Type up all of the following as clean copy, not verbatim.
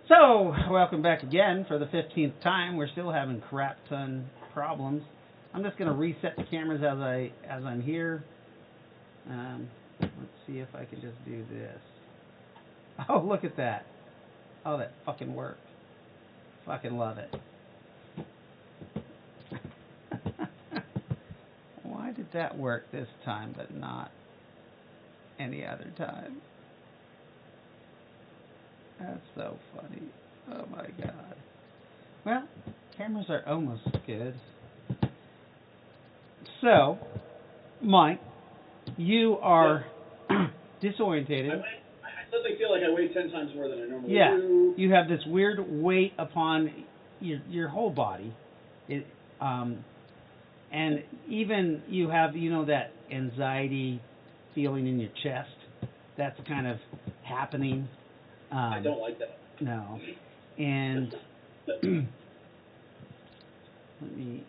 So, welcome back again for the 15th time. We're still having crap ton problems. I'm just going to reset the cameras as I'm here. Let's see if I can just do this. Oh, look at that. Oh, that fucking worked. Fucking love it. Why did that work this time but not any other time? That's so funny. Oh my god. Well, cameras are almost good. So, Mike, you are disorientated. I suddenly feel like I weigh 10 times more than I normally yeah, do. you have this weird weight upon your whole body. And even you have, that anxiety feeling in your chest. That's kind of happening. I don't like that. No. And let me...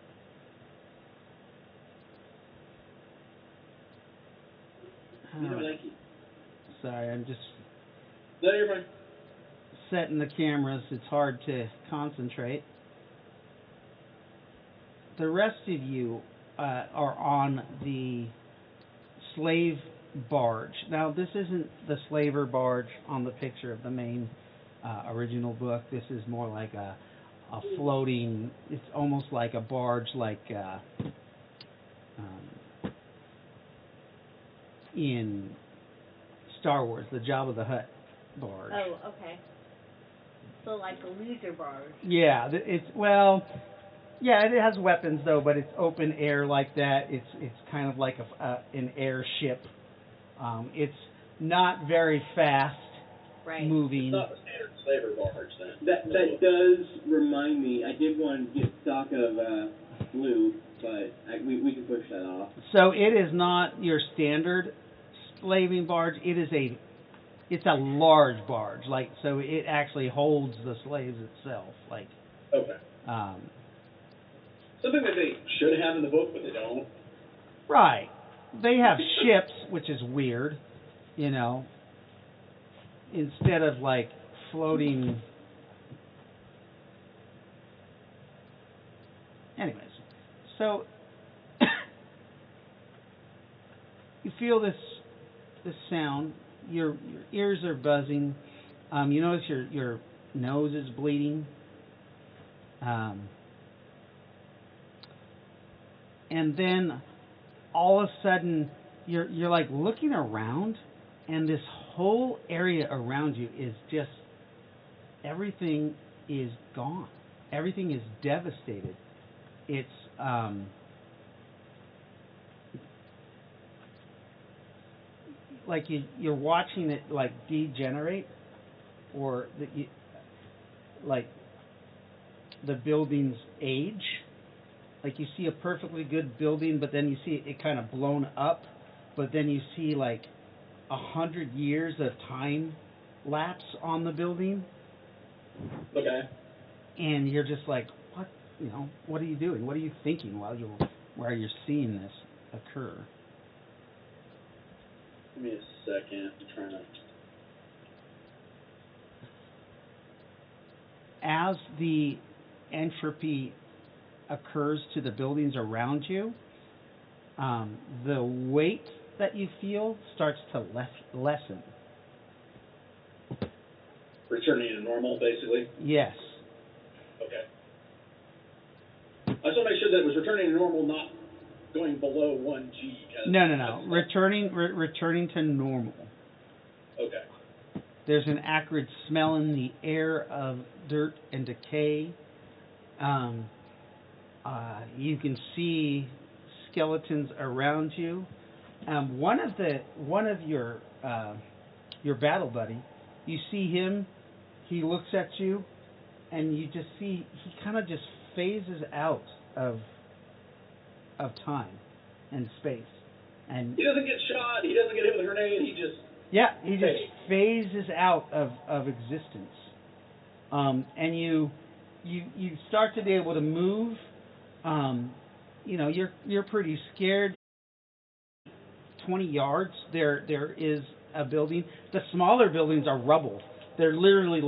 Sorry, I'm just... No, you're fine. Setting the cameras. It's hard to concentrate. The rest of you are on the slave barge. Now, this isn't the slaver barge on the picture of the main original book. This is more like a floating, it's almost like a barge, like in Star Wars, the Jabba the Hutt barge. Oh, okay. So like a leisure barge. Yeah, it has weapons though, but it's open air like that. It's kind of like an airship. It's not very fast moving. It's not a standard slaver barge then. That does remind me. I did want to get stock of blue, but we can push that off. So it is not your standard slaving barge. It's a large barge. So it actually holds the slaves itself. Okay. Something that they should have in the book, but they don't. Right. They have ships, which is weird, instead of floating. Anyways, so you feel this sound. Your ears are buzzing. You notice your nose is bleeding. And then all of a sudden you're looking around, and this whole area around you is just, everything is gone. Everything is devastated. It's like you're watching it degenerate, or the buildings age. You see a perfectly good building, but then you see it kind of blown up, but then you see 100 years of time lapse on the building. Okay. And you're just what? What are you doing? What are you thinking while you're seeing this occur? Give me a second. I'm trying to... As the entropy occurs to the buildings around you, the weight that you feel starts to lessen. Returning to normal, basically? Yes. Okay. I just want to make sure that it was returning to normal, not going below 1G. No. Returning to normal. Okay. There's an acrid smell in the air of dirt and decay. You can see skeletons around you. One of your battle buddy, you see him. He looks at you, and you just see he kind of just phases out of time and space. And he doesn't get shot. He doesn't get hit with a grenade. He just phases out of existence. And you start to be able to move. You're pretty scared. 20 yards, there is a building. The smaller buildings are rubble. They're literally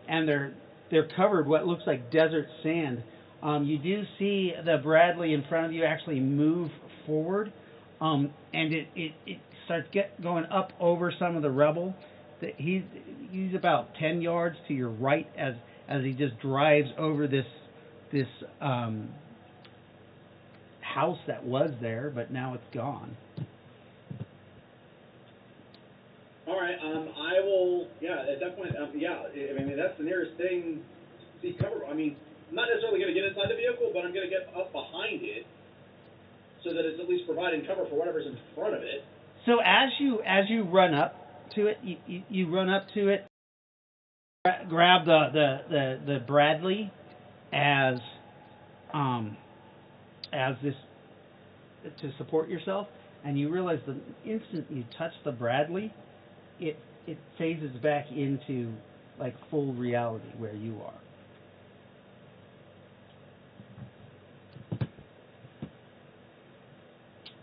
and they're covered what looks like desert sand. You do see the Bradley in front of you actually move forward, and it starts going up over some of the rubble. He's about 10 yards to your right as he just drives over this house that was there, but now it's gone. All right. I will. Yeah, at that point. Yeah. I mean, that's the nearest thing. See cover. I mean, I'm not necessarily going to get inside the vehicle, but I'm going to get up behind it so that it's at least providing cover for whatever's in front of it. So as you run up to it, you run up to it, grab the Bradley as this to support yourself, and you realize the instant you touch the Bradley, it phases back into like full reality where you are.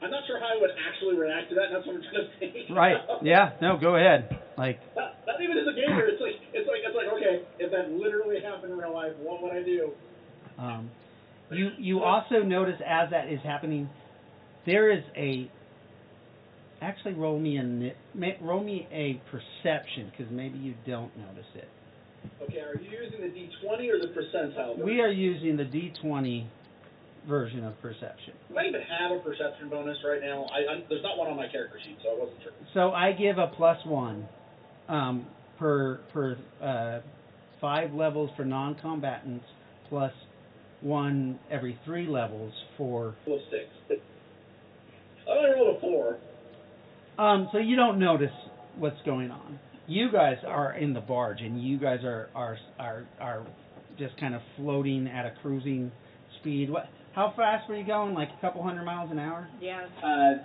I'm not sure how I would actually react to that. That's what I'm trying to say. Right. Yeah. No. Go ahead. Like. Not even as a gamer. It's like okay, if that literally happened in real life, what would I do? You also notice as that is happening, there is a. Actually, roll me a perception, because maybe you don't notice it. Okay. Are you using the D20 or the percentile? We are using the D20 version of perception. Do I even have a perception bonus right now? There's not one on my character sheet, so I wasn't sure. So I give a +1 per 5 levels for non-combatants, +1 every 3 levels for. Plus 6. I only rolled a 4. So you don't notice what's going on. You guys are in the barge, and you guys are just kind of floating at a cruising speed. How fast were you going? Like a couple 100 miles an hour? Yeah.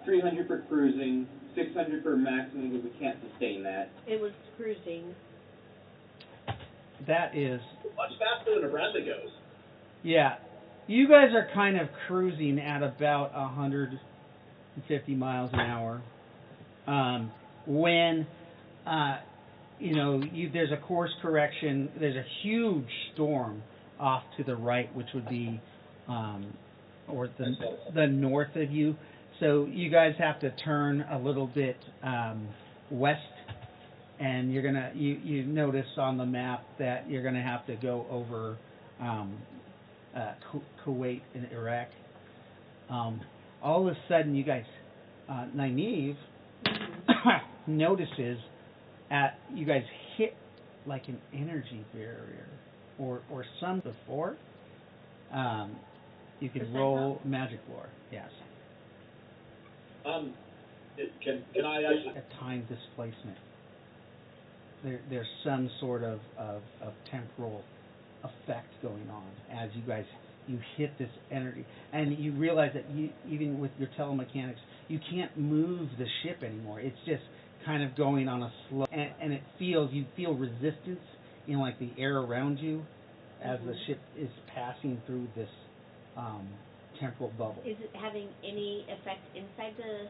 300 for cruising, 600 for maximum because we can't sustain that. It was cruising. That is Much faster than a Bradley goes. Yeah. You guys are kind of cruising at about 150 miles an hour. When there's a course correction, there's a huge storm off to the right, which would be or the north of you. So you guys have to turn a little bit west, and you're gonna you notice on the map that you're gonna have to go over Kuwait and Iraq. All of a sudden, you guys, Nynaeve notices you guys hit like an energy barrier or some before. You can roll magic lore. Yes. Can I actually? A time displacement. There's some sort of temporal effect going on as you hit this energy, and you realize that even with your telemechanics, you can't move the ship anymore. It's just kind of going on a slow, and you feel resistance in like the air around you as the ship is passing through this temporal bubble. Is it having any effect inside the?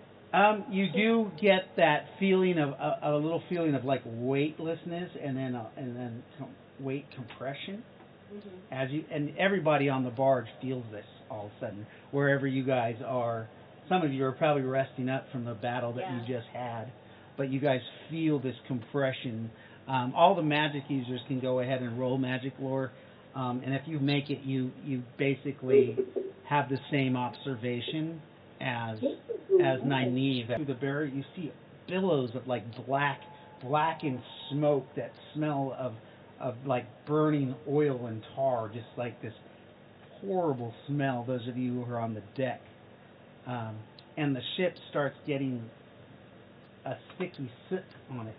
You do get that feeling of a little feeling of like weightlessness, and then weight compression. Mm-hmm. And everybody on the barge feels this all of a sudden, wherever you guys are. Some of you are probably resting up from the battle that you just had, but you guys feel this compression. All the magic users can go ahead and roll magic lore, and if you make it, you basically have the same observation as Nynaeve. Through the barrier, you see billows of like blackened smoke that smell of like burning oil and tar, just like this horrible smell, those of you who are on the deck. And the ship starts getting a sticky soot on it.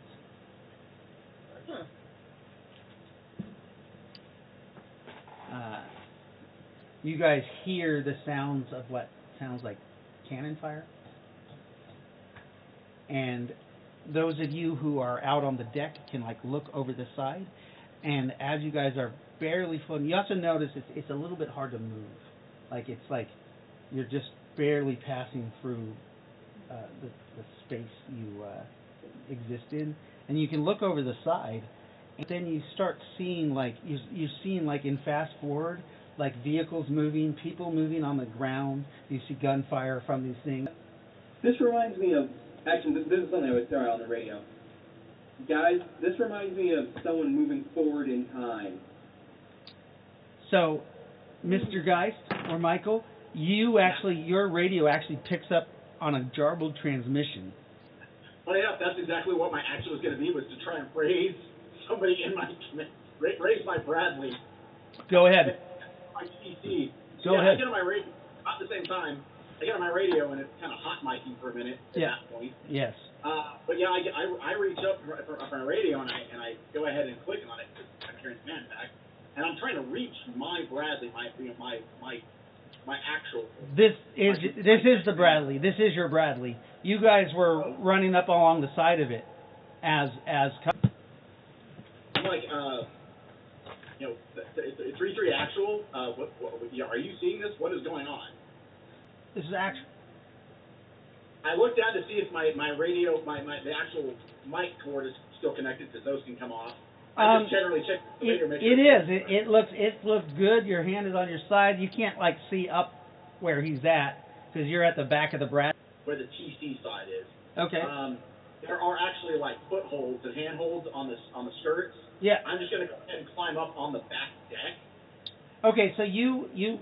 You guys hear the sounds of what sounds like cannon fire. And those of you who are out on the deck can like look over the side. And as you guys are barely floating, you also notice it's a little bit hard to move. Like it's like you're just barely passing through the space you exist in. And you can look over the side, Then you start seeing like you're seeing like in fast forward, like vehicles moving, people moving on the ground. You see gunfire from these things. This reminds me of, actually, this is something I would throw out on the radio. Guys, this reminds me of someone moving forward in time. So, Mr. Geist or Michael, your radio actually picks up on a garbled transmission. Well, yeah, that's exactly what my action was going to be, was to try and raise somebody in my, raise my Bradley. Go ahead. My PC. Go ahead. I get on my radio, at the same time, I get on my radio and it's kind of hot micing for a minute at that point. Yes. But yeah, I reach up for my radio and I go ahead and click on it because I'm hearing command back, and I'm trying to reach my Bradley, my actual. This is the Bradley. This is your Bradley. You guys were running up along the side of it as. I'm like, you know, 3-3 actual. Are you seeing this? What is going on? This is actual. I looked down to see if my radio, the actual mic cord is still connected, because those can come off. I just generally check the radio. It looks good. Your hand is on your side. You can't like see up where he's at because you're at the back of the Brad. Where the TC side is. Okay. There are actually like footholds and handholds on the skirts. Yeah. I'm just gonna go ahead and climb up on the back deck. Okay, so you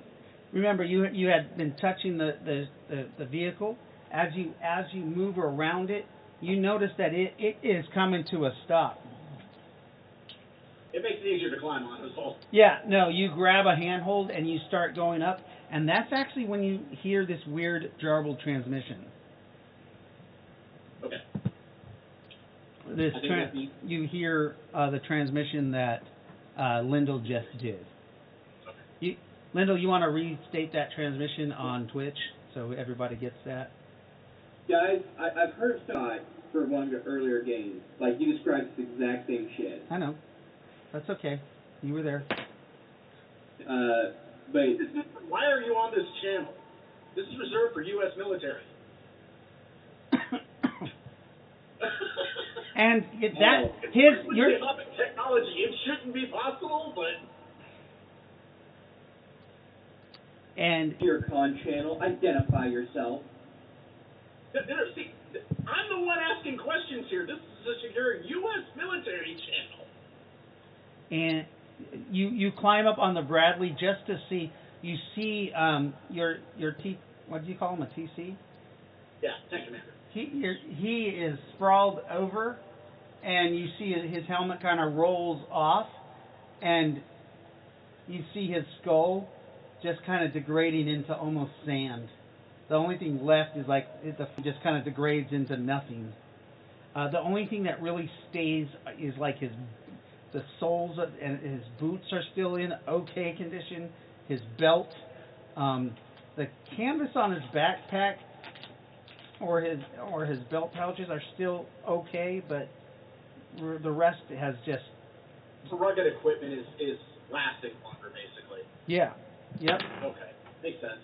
remember you had been touching the vehicle. As you move around it, you notice that it is coming to a stop. It makes it easier to climb on, is all. Yeah, no, you grab a handhold and you start going up, and that's actually when you hear this weird garbled transmission. Okay. You hear the transmission that Lyndall just did. Okay. Lyndall, you want to restate that transmission on Twitch so everybody gets that? Guys, I've heard that for one of your earlier games. Like, you described the exact same shit. I know. That's okay. You were there. But... Why are you on this channel? This is reserved for U.S. military. And your technology, it shouldn't be possible, but... And your con channel, identify yourself. See, I'm the one asking questions here. This is your U.S. military channel. And you climb up on the Bradley just to see. You see your what do you call him, a TC? Yeah, tank commander. He is sprawled over, and you see his helmet kind of rolls off, and you see his skull just kind of degrading into almost sand. The only thing left is like it just kind of degrades into nothing. The only thing that really stays is like the soles and his boots are still in okay condition. His belt, the canvas on his backpack or his belt pouches are still okay, but the rest has just. The rugged equipment is lasting longer, basically. Yeah. Yep. Okay, makes sense.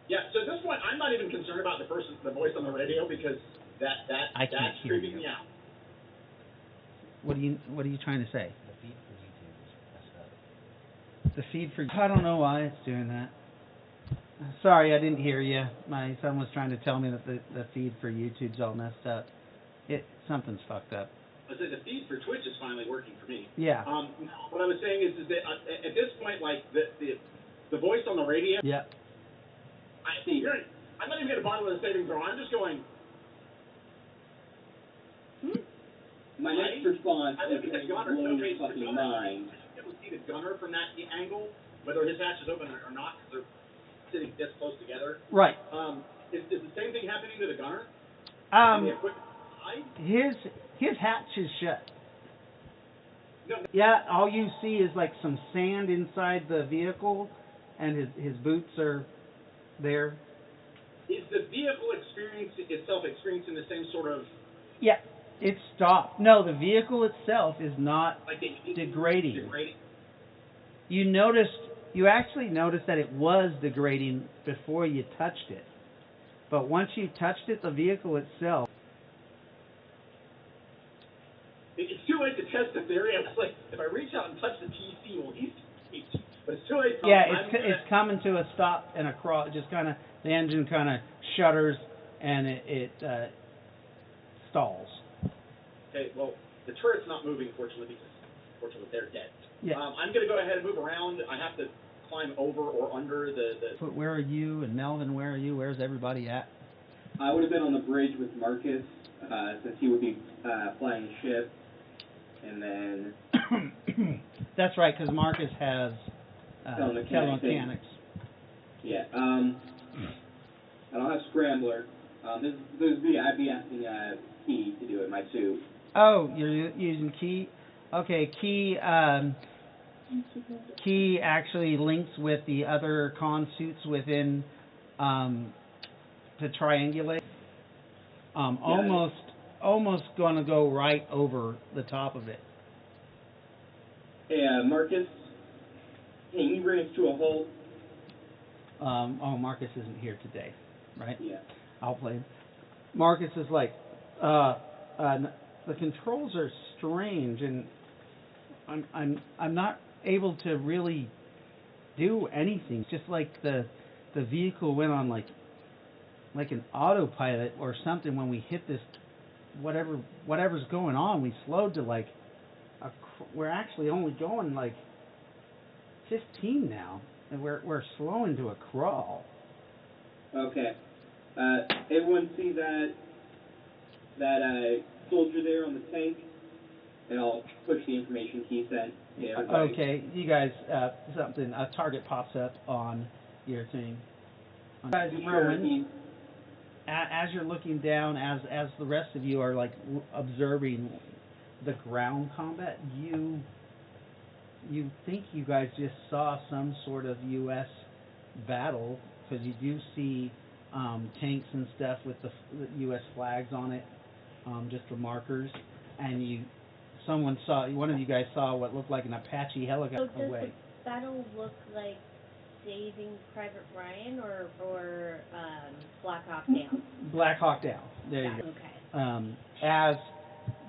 Yeah, so at this point, I'm not even concerned about the voice on the radio, because that's creeping me out. What are you trying to say? The feed for I don't know why it's doing that. Sorry, I didn't hear you. My son was trying to tell me that the feed for YouTube's all messed up. Something's fucked up. I said the feed for Twitch is finally working for me. Yeah. What I was saying is that at this point, like the voice on the radio. Yeah. I'm not even going to bother with a saving throw. I'm just going. My next response is the gunner. fucking mind. I can see the gunner from that angle, whether his hatch is open or not, because they're sitting this close together. Right. Is the same thing happening to the gunner? His hatch is shut. No. Yeah, all you see is like some sand inside the vehicle, and his boots are there. Is the vehicle experiencing the same sort of? Yeah, it stopped. No, the vehicle itself is not degrading. You actually noticed that it was degrading before you touched it, but once you touched it, the vehicle itself. that's the theory. I was like, if I reach out and touch the PC, will he speak? But it's too late. Yeah, it's coming to a stop and a crawl. It just kind of, the engine kind of shudders and it stalls. Okay, well, the turret's not moving, fortunately, because they're dead. Yeah. I'm going to go ahead and move around. I have to climb over or under the... But where are you? And Melvin, where are you? Where's everybody at? I would have been on the bridge with Marcus, since he would be flying the ship. And then... That's right, because Marcus has telemechanics. Yeah. I don't have Scrambler. I'd be asking Key to do it, my suit. Oh, you're using Key? Okay, Key actually links with the other con suits within to triangulate. Almost gonna go right over the top of it. Hey, Marcus, can you bring us to a halt? Marcus isn't here today, right? Yeah. I'll play him. Marcus is like, the controls are strange, and I'm not able to really do anything. It's just like the vehicle went on like an autopilot or something when we hit this whatever's going on. We slowed to like we're actually only going like 15 now, and we're slowing to a crawl. Okay. Everyone see that soldier there on the tank? And I'll push the information Key sent. Yeah, okay, you guys, a target pops up on your thing. Guys, Rowan, as you're looking down, as the rest of you are like observing the ground combat, you think you guys just saw some sort of U.S. battle, because you do see tanks and stuff with the U.S. flags on it, just the markers, and one of you guys saw what looked like an Apache helicopter So does away. the battle look like Saving Private Ryan or Black Hawk Down? Black Hawk Down. There you go. Okay. As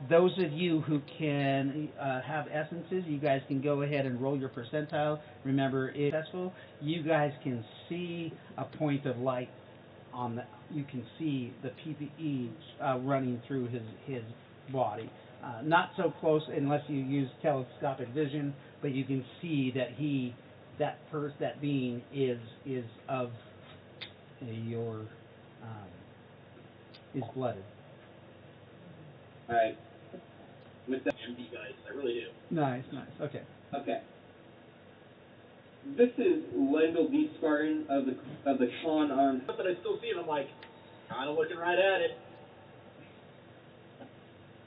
those of you who can have essences, you guys can go ahead and roll your percentile. Remember, if successful, you guys can see a point of light on the. You can see the PPE running through his body. Not so close unless you use telescopic vision, but you can see that that being is of your is blooded. All right. With that, MD guys, I really do. Nice. Okay. Okay. This is Lendl D. Spartan of the Con Armed. But I still see it. I'm like, kind of looking right at it.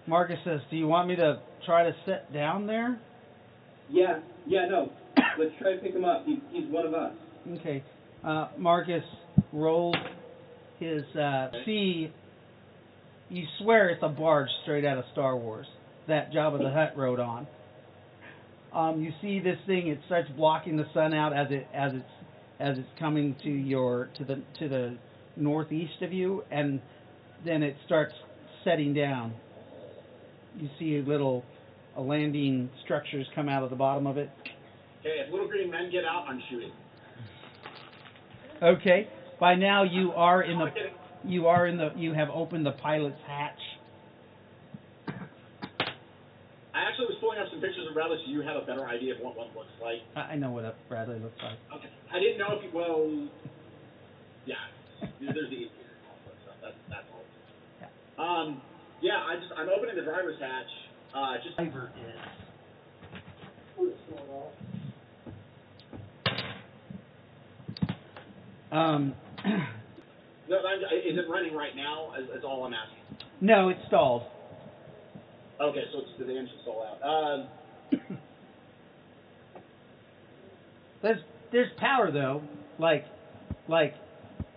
Marcus says, "Do you want me to try to sit down there?" Yeah, no. Let's try to pick him up. He's one of us. Okay. Marcus rolls his C. You swear it's a barge straight out of Star Wars that Jabba the Hutt rode on. You see this thing; it starts blocking the sun out as it's coming to the northeast of you, and then it starts setting down. You see landing structures come out of the bottom of it. Okay, if little green men get out, I'm shooting. Okay. By now you have opened the pilot's hatch. I actually was pulling up some pictures of Bradley, so you have a better idea of what one looks like. I know what a Bradley looks like. Okay. I didn't know if you, yeah. There's the easier stuff. That's all. Yeah. Yeah, I'm opening the driver's hatch. Driver is. No, is it running right now? Is all I'm asking. No, it's stalled. Okay, so the engine's stalled out. There's power though, like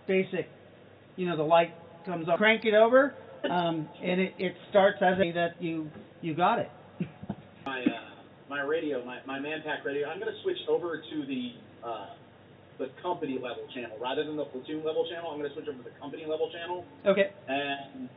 basic. The light comes up. Crank it over, and it starts as that you got it. My radio, my Manpack radio. I'm going to switch over to the company level channel rather than the platoon level channel. I'm going to switch over to the company level channel. Okay. And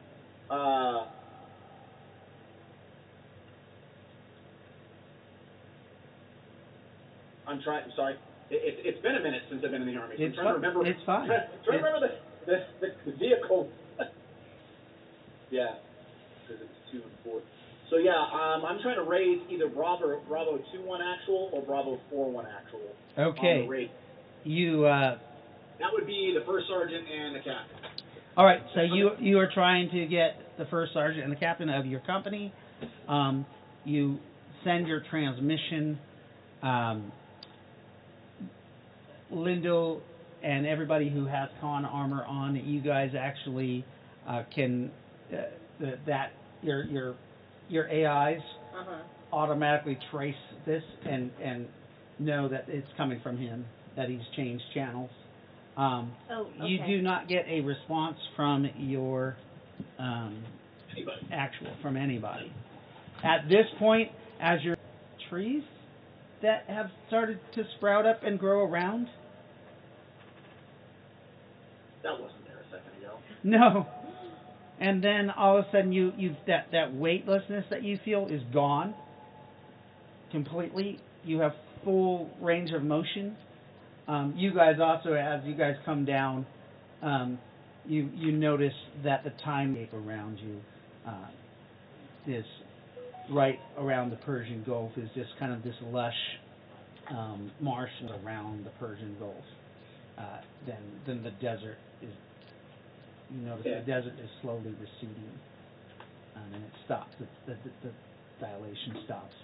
I'm trying. I'm sorry. It's been a minute since I've been in the Army. So It's I'm trying to remember. It's fine. Trying to remember the vehicle. Yeah, because it's 2 and 4. So yeah, I'm trying to raise either Bravo 2-1 actual or Bravo 4-1 actual. Okay. On the raise. You. That would be the first sergeant and the captain. All right. So you are trying to get the first sergeant and the captain of your company. You send your transmission. Lyndall and everybody who has con armor on, you guys actually can your AIs automatically trace this and know that it's coming from him, that he's changed channels. You do not get a response from your from anybody. At this point, as your trees that have started to sprout up and grow around. That wasn't there a second ago. No. And then all of a sudden you've that weightlessness that you feel is gone completely. You have full range of motion. You guys also, as you guys come down, you notice that the time around you is right around the Persian Gulf is just kind of this lush marshland around the Persian Gulf. Then the desert is. You notice the desert is slowly receding, and it stops. The dilation stops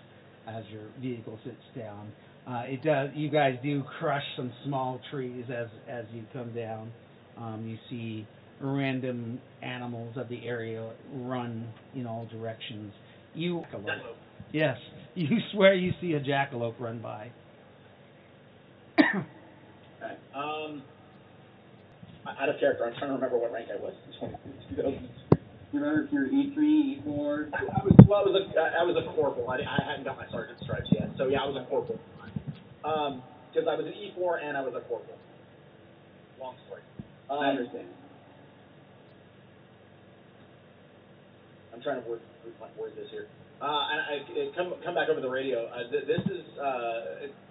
as your vehicle sits down. It does. You guys do crush some small trees as you come down. You see random animals of the area run in all directions. Yes, you swear you see a jackalope run by. Out of character, I'm trying to remember what rank I was. You remember if you're E3, E4? I was a corporal. I hadn't got my sergeant stripes yet, so yeah, I was a corporal. Because I was an E4 and I was a corporal. Long story. I understand. I'm trying to word this here. And I come back over the radio. This is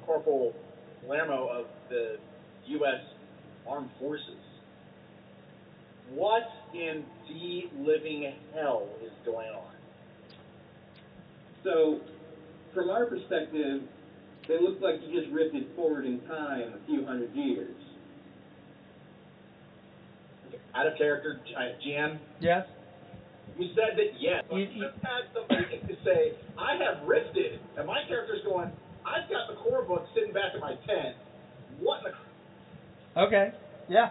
Corporal Lermo of the U.S. Armed Forces. What in the living hell is going on? So, from our perspective, it looks like you just drifted forward in time a few hundred years. Out of character, GM? Yes? You said that yes. You just had somebody to say, I have rifted, and my character's going, I've got the core book sitting back in my tent. What in the... Okay, yeah.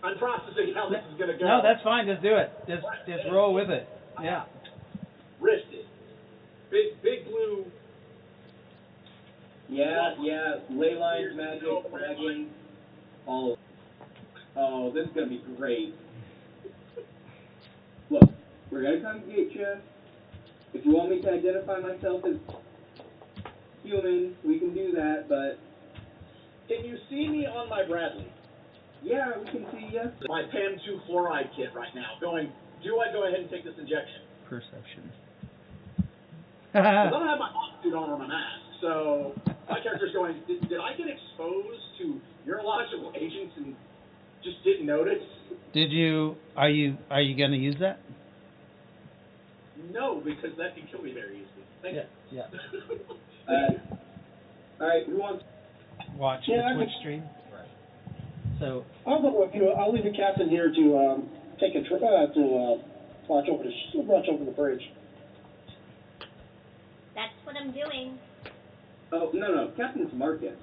I'm processing how this is going to go. No, that's fine. Just do it. Just roll with it. Yeah. Rifted. Big blue. Yeah. Ley lines, magic, dragging, all of it. Oh, this is going to be great. Look, we're going to congregate you. If you want me to identify myself as human, we can do that, but... Can you see me on my Bradley? Yeah, we can see you. My PAM2 chloride kit right now, going, do I go ahead and take this injection? Perception. I don't have my suit on or my mask, so my character's going, did I get exposed to neurological agents and just didn't notice? Are you going to use that? No, because that can kill me very easily. Thank you. Yeah. All right, who wants... Watch the Twitch stream. Right. So I'll leave the captain here to take a trip to watch over the bridge. That's what I'm doing. Oh, no, Captain's Marcus.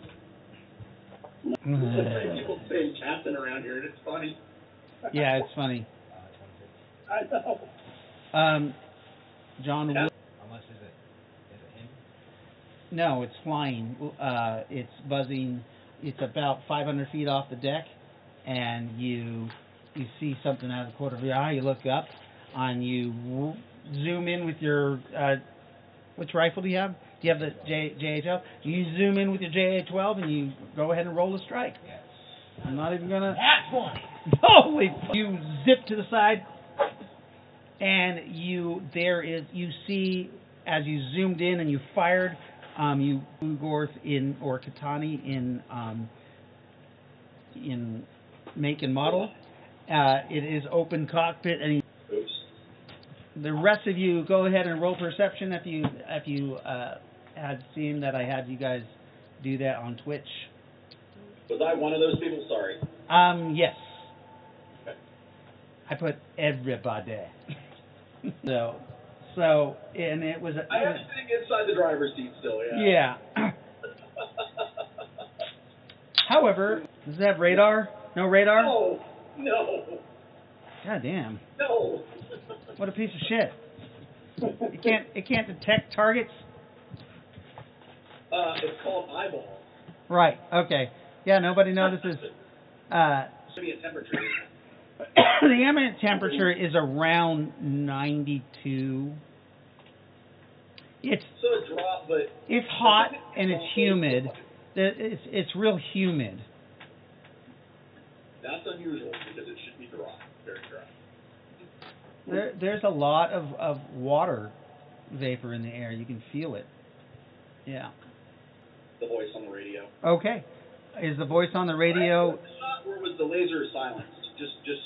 People saying captain around here, and it's funny. Yeah, it's funny. I know. John. Unless is it him? No, it's flying. It's buzzing. It's about 500 feet off the deck, and you see something out of the corner of your eye. You look up, and you zoom in with your which rifle do you have? Do you have the JA-12? You zoom in with your JA-12, and you go ahead and roll a strike. Yes. I'm not even gonna. That's one. Holy! You zip to the side, and you see as you zoomed in and you fired. You Splugorth or Katani in make and model. It is open cockpit, and Oops. the rest of you go ahead and roll perception if you had seen that I had you guys do that on Twitch. Was I one of those people? Sorry. Yes. Okay. I put everybody. so, and it was. I am sitting inside the driver's seat still, yeah. Yeah. However, does it have radar? No radar? No. No. God damn. No. What a piece of shit. It can't detect targets? It's called eyeball. Right, okay. Yeah, nobody notices. Maybe a temperature. The ambient temperature is around 92. It's So a drop, but it's hot and it's humid. It's real humid. that's unusual because it should be dry, very dry. There's a lot of water vapor in the air. You can feel it. Yeah. The voice on the radio. Okay. Is the voice on the radio? Or was the laser silenced? Just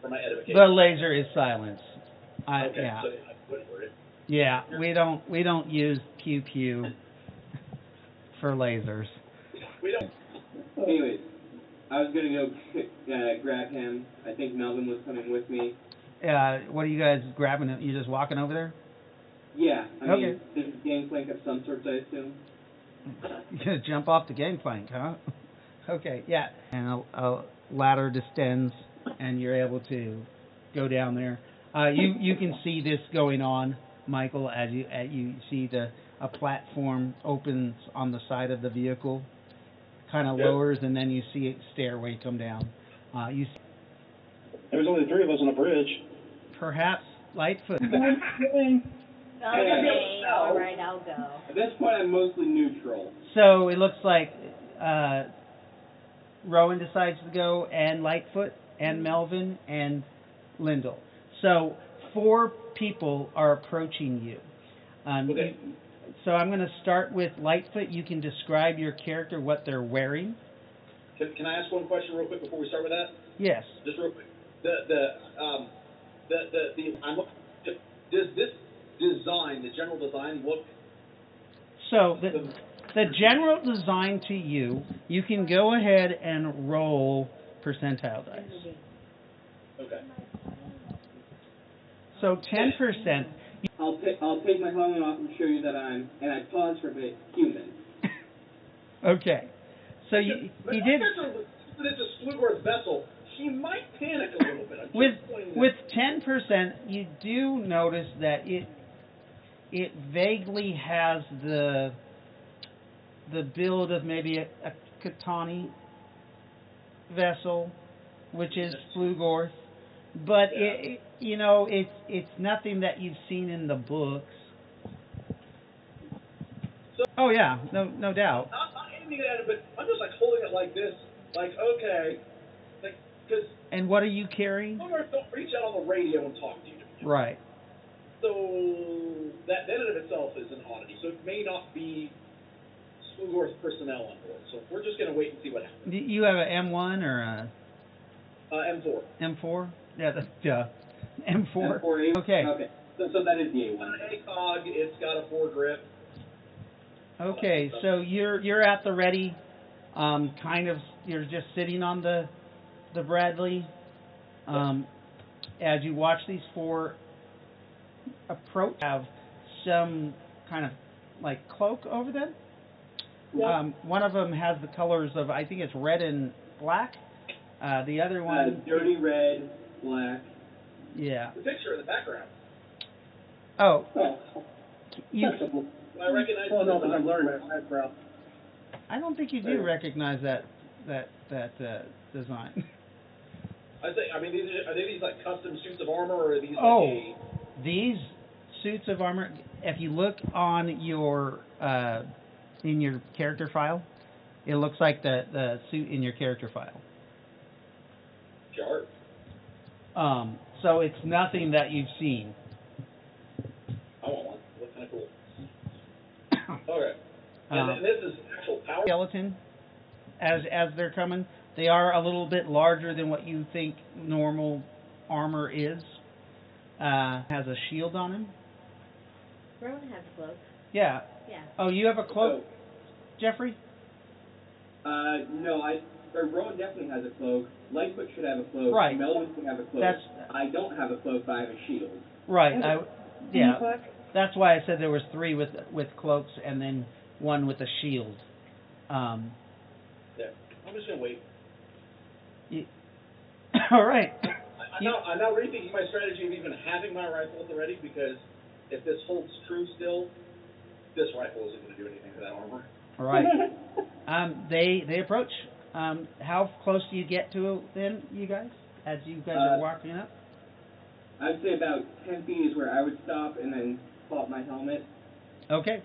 for my edification. The laser is silenced. Okay, Yeah. so I wouldn't worry. Yeah, we don't use QQ for lasers. We don't. Anyways, I was gonna go grab him. I think Melvin was coming with me. What are you guys grabbing? You just walking over there? Yeah, I Okay. mean, there's a gangplank of some sort, I assume. You're gonna jump off the gangplank, huh? Okay, yeah. And a ladder descends, and you're able to go down there. You can see this going on, Michael, as you see a platform opens on the side of the vehicle, kind of lowers, and then you see a stairway come down. There was only 3 of us on the bridge. Perhaps Lightfoot. Okay, all right, I'll go. At this point, I'm mostly neutral. So it looks like Rowan decides to go, and Lightfoot, and Melvin, and Lyndall. So 4 people are approaching you. Okay. So I'm going to start with Lightfoot. You can describe your character, what they're wearing. Can I ask one question real quick before we start with that? Yes. Just real quick. Does this design, the general design, look? So the general design to you, you can go ahead and roll percentile dice. Okay. So 10%. I'll take my helmet off and show you that and I pause for a bit, human. Okay. So he did. But it's a Splugorth vessel. He might panic a little bit. With 10%, you do notice that it vaguely has the build of maybe a Katani vessel, which is Splugorth, but it's nothing that you've seen in the books. So, oh yeah, no doubt. Not aiming at it, but I'm just like holding it like this, like okay, like because. And what are you carrying? Splugorth don't reach out on the radio and talk to you. Right. So that in and of itself is an oddity. So it may not be Splugorth personnel on board. So we're just going to wait and see what happens. Do you have a M1 or a M4. M4? Yeah, M4. M4A. Okay. Okay. So that is the A1. An ACOG. It's got a 4 grip. Okay, so you're at the ready. You're just sitting on the Bradley. As you watch these 4 approach, have some kind of like cloak over them. Yeah. One of them has the colors of, I think it's red and black. The other one, dirty red, black. Yeah. The picture in the background. Oh. You. I recognize. Oh no, because I'm learning that background. I don't think you do recognize that design. I mean, are they these like custom suits of armor, or are these these suits of armor. If you look on your in your character file, it looks like the suit in your character file. Sure. So it's nothing that you've seen. I want one. Looks kind of cool. Okay. And this is actual power. Skeleton, as they're coming, they are a little bit larger than what you think normal armor is. Has a shield on him. Rowan has a cloak. Yeah. Yeah. Oh, you have a cloak, Jeffrey? No, Rowan definitely has a cloak. Lightfoot should have a cloak. Right. Melvin should have a cloak. I don't have a cloak, but I have a shield. Right. That's why I said there was 3 with cloaks and then 1 with a shield. Yeah. I'm just gonna wait. All right. I'm now rethinking my strategy of even having my rifle at the ready, because if this holds true still, this rifle isn't going to do anything to that armor. All right. They approach. How close do you get to them, you guys, as you guys are walking up? I'd say about 10 feet is where I would stop and then pop my helmet. Okay.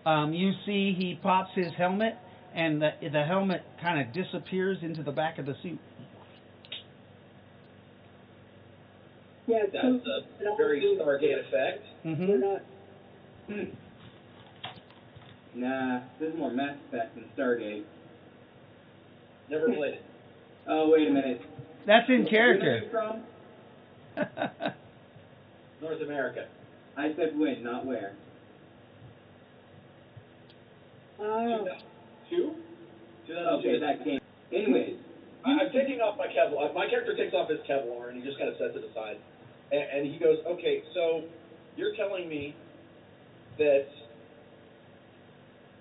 You see he pops his helmet, and the helmet kind of disappears into the back of the suit. Yeah, That's a very Stargate effect. Mm-hmm. We're not. Nah, this is more Mass Effect than Stargate. Never played it. Oh, wait a minute. That's in character. Where are you from? North America. I said when, not where. 2002? Okay, that game. Anyways. I'm taking off my Kevlar. My character takes off his Kevlar, and he just kind of sets it aside. And he goes, okay, so you're telling me that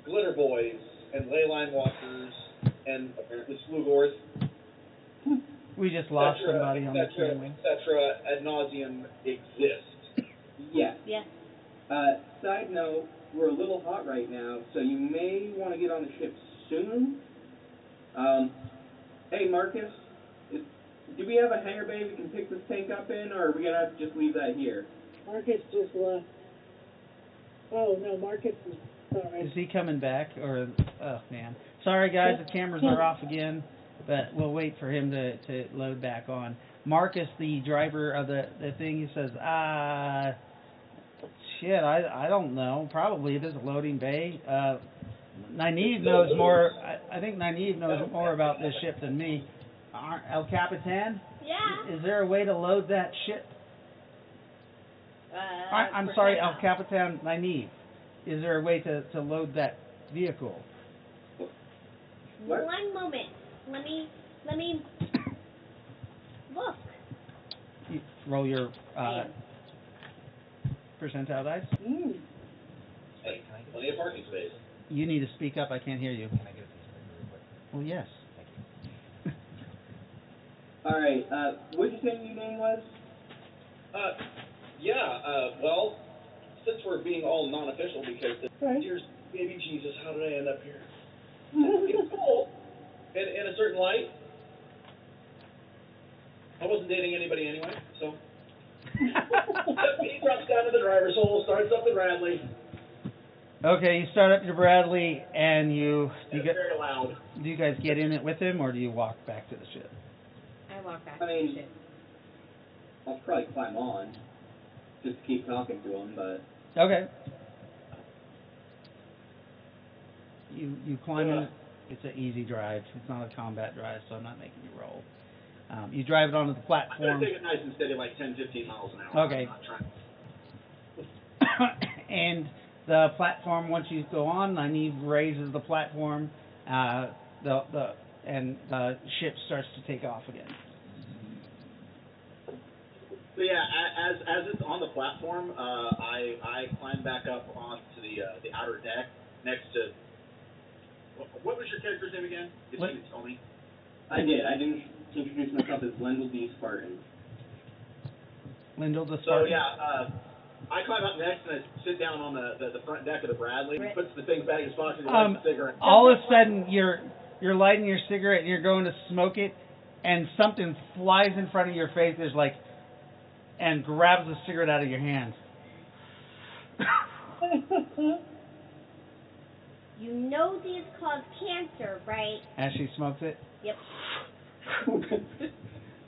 Glitter Boys and Leyline Walkers and apparently Splugorth, We just lost somebody on the camera. etc., ad nauseum exist. Yes. Yes. Side note, we're a little hot right now, so you may want to get on the ship soon. Hey, Marcus, do we have a hangar bay we can pick this tank up in, or are we going to have to just leave that here? Marcus just left. Oh, no, Marcus is... Sorry. Is he coming back, or... Oh, man. Sorry, guys, the cameras are off again, but we'll wait for him to load back on. Marcus, the driver of the thing, he says, shit, I don't know. Probably it is a loading bay. Nynaeve knows more. I think Nynaeve knows more about this ship than me. El Capitan? Yeah. Is there a way to load that ship? I'm sorry, El Capitan Nynaeve. Is there a way to load that vehicle? What? One moment. Let me look. You roll your percentile dice. Hey, plenty of parking space. You need to speak up. I can't hear you. Can I get a piece of paper real quick? Oh, yes. Thank you. Alright, what did you say your name was? Well, since we're being all non-official, because Right. here's baby Jesus, how did I end up here? It's cool. In a certain light. I wasn't dating anybody anyway, so. He drops down to the driver's hole, starts up the Bradley. Okay, you start up your Bradley, and you It's get. very loud. Do you guys get in it with him, or do you walk back to the ship? I walk back I mean- to the ship. I'll probably climb on, just to keep talking to him, but... Okay. You climb in. It's an easy drive. It's not a combat drive, so I'm not making you roll. You drive it onto the I'm platform. going to take it nice and steady, like 10, 15 miles an hour. Okay. I'm not trying. And the platform, once you go on, Nynaeve raises the platform, and the ship starts to take off again. So yeah, as it's on the platform, I climb back up onto the outer deck next to. What was your character's name again? Did you tell me? I did. I didn't introduce myself as Lendl D. Spartan. Lindell the So Spartan. yeah, I climb up next and I sit down on the front deck of the Bradley. He puts the thing back in his pocket and lights the cigarette. All of a sudden, you're lighting your cigarette and you're going to smoke it, and something flies in front of your face. There's like, and grabs the cigarette out of your hand. You know these cause cancer, right? As she smokes it. Yep.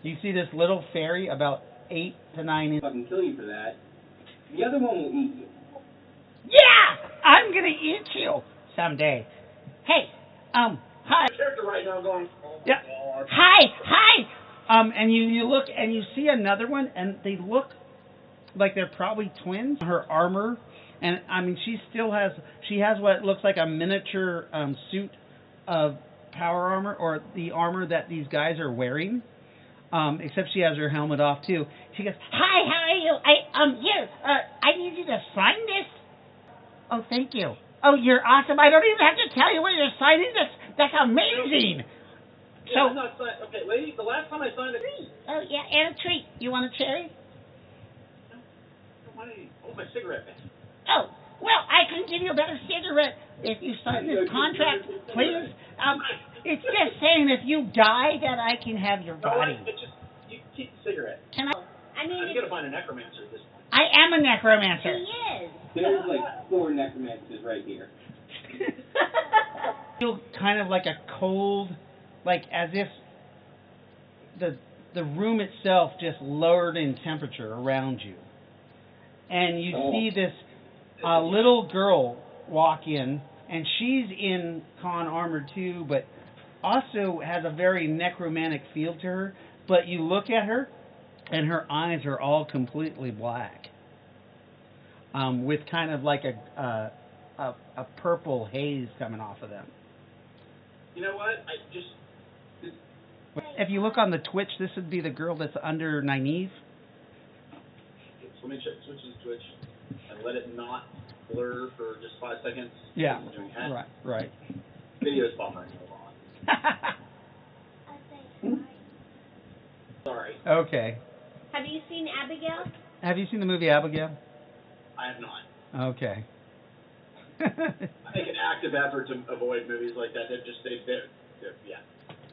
You see this little fairy about 8 to 9 inches. I can kill you for that. The other one will eat you. Yeah! I'm gonna eat you! someday. Hey, hi. Character right now going. Yeah. Hi. And you look and you see another one, and they look like they're probably twins. Her armor, and I mean, she has what looks like a miniature suit of power armor, or the armor that these guys are wearing. Except she has her helmet off too. She goes, "Hi, how are you? I need you to sign this." Oh, thank you. Oh, you're awesome. I don't even have to tell you what you're signing. That's amazing. Yeah, I'm not signed. Okay, lady, the last time I signed a treat. Oh yeah, and a treat. You want a cherry? No, my cigarette. Oh, well, I can give you a better cigarette if you sign this contract, please. It's just saying if you die that I can have your body. No, you keep the cigarette. Can I? I mean, I'm gonna find a necromancer at this point. I am a necromancer. he is. There's like 4 necromancers right here. Feel kind of like a cold, like as if the room itself just lowered in temperature around you, and you see this little girl walk in, and she's in con armor too, but also has a very necromantic feel to her. But you look at her, and her eyes are all completely black, with kind of like a purple haze coming off of them. You know what? If you look on the Twitch, this would be the girl that's under Nynaeve. Let me switch to the Twitch and let it not blur for just 5 seconds. Yeah. Right. Video's bummering. Hold on. Sorry. Okay. Have you seen Abigail? Have you seen the movie Abigail? I have not. Okay. I make an active effort to avoid movies like that. Yeah.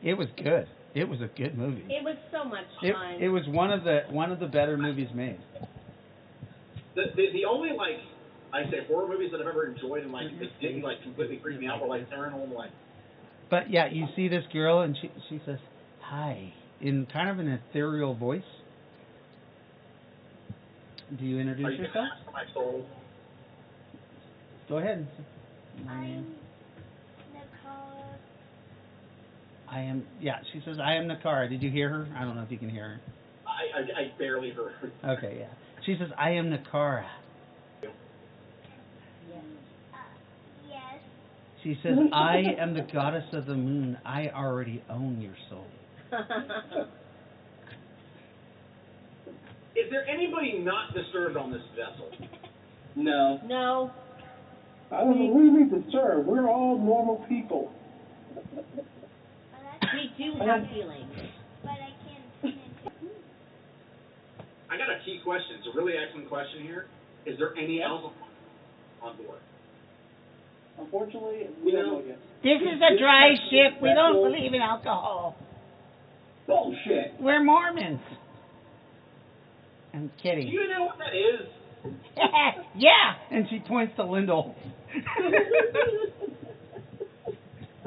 It was good. It was a good movie. It was so much fun. It was one of the better movies made. The only horror movies that I've ever enjoyed and that didn't completely freak me out were Paranormal. But yeah, you see this girl and she says hi in kind of an ethereal voice. Do you introduce yourself? Are you ask for my soul? Go ahead. I'm Ni'Kara. She says, I am Ni'Kara. Did you hear her? I don't know if you can hear her. I barely heard her. Okay, yeah. She says, I am Ni'Kara. Yes. She says, I am the goddess of the moon. I already own your soul. Is there anybody not disturbed on this vessel? No. No. I don't know. What do you mean disturbed? We're all normal people. We do have feelings. But I can't. I got a key question. It's a really excellent question here. Is there any alcohol on board? Unfortunately, we don't know yet. This is a dry ship. We don't believe in alcohol. Bullshit. We're Mormons. I'm Do kidding. you know what that is? Yeah, and she points to Lyndall.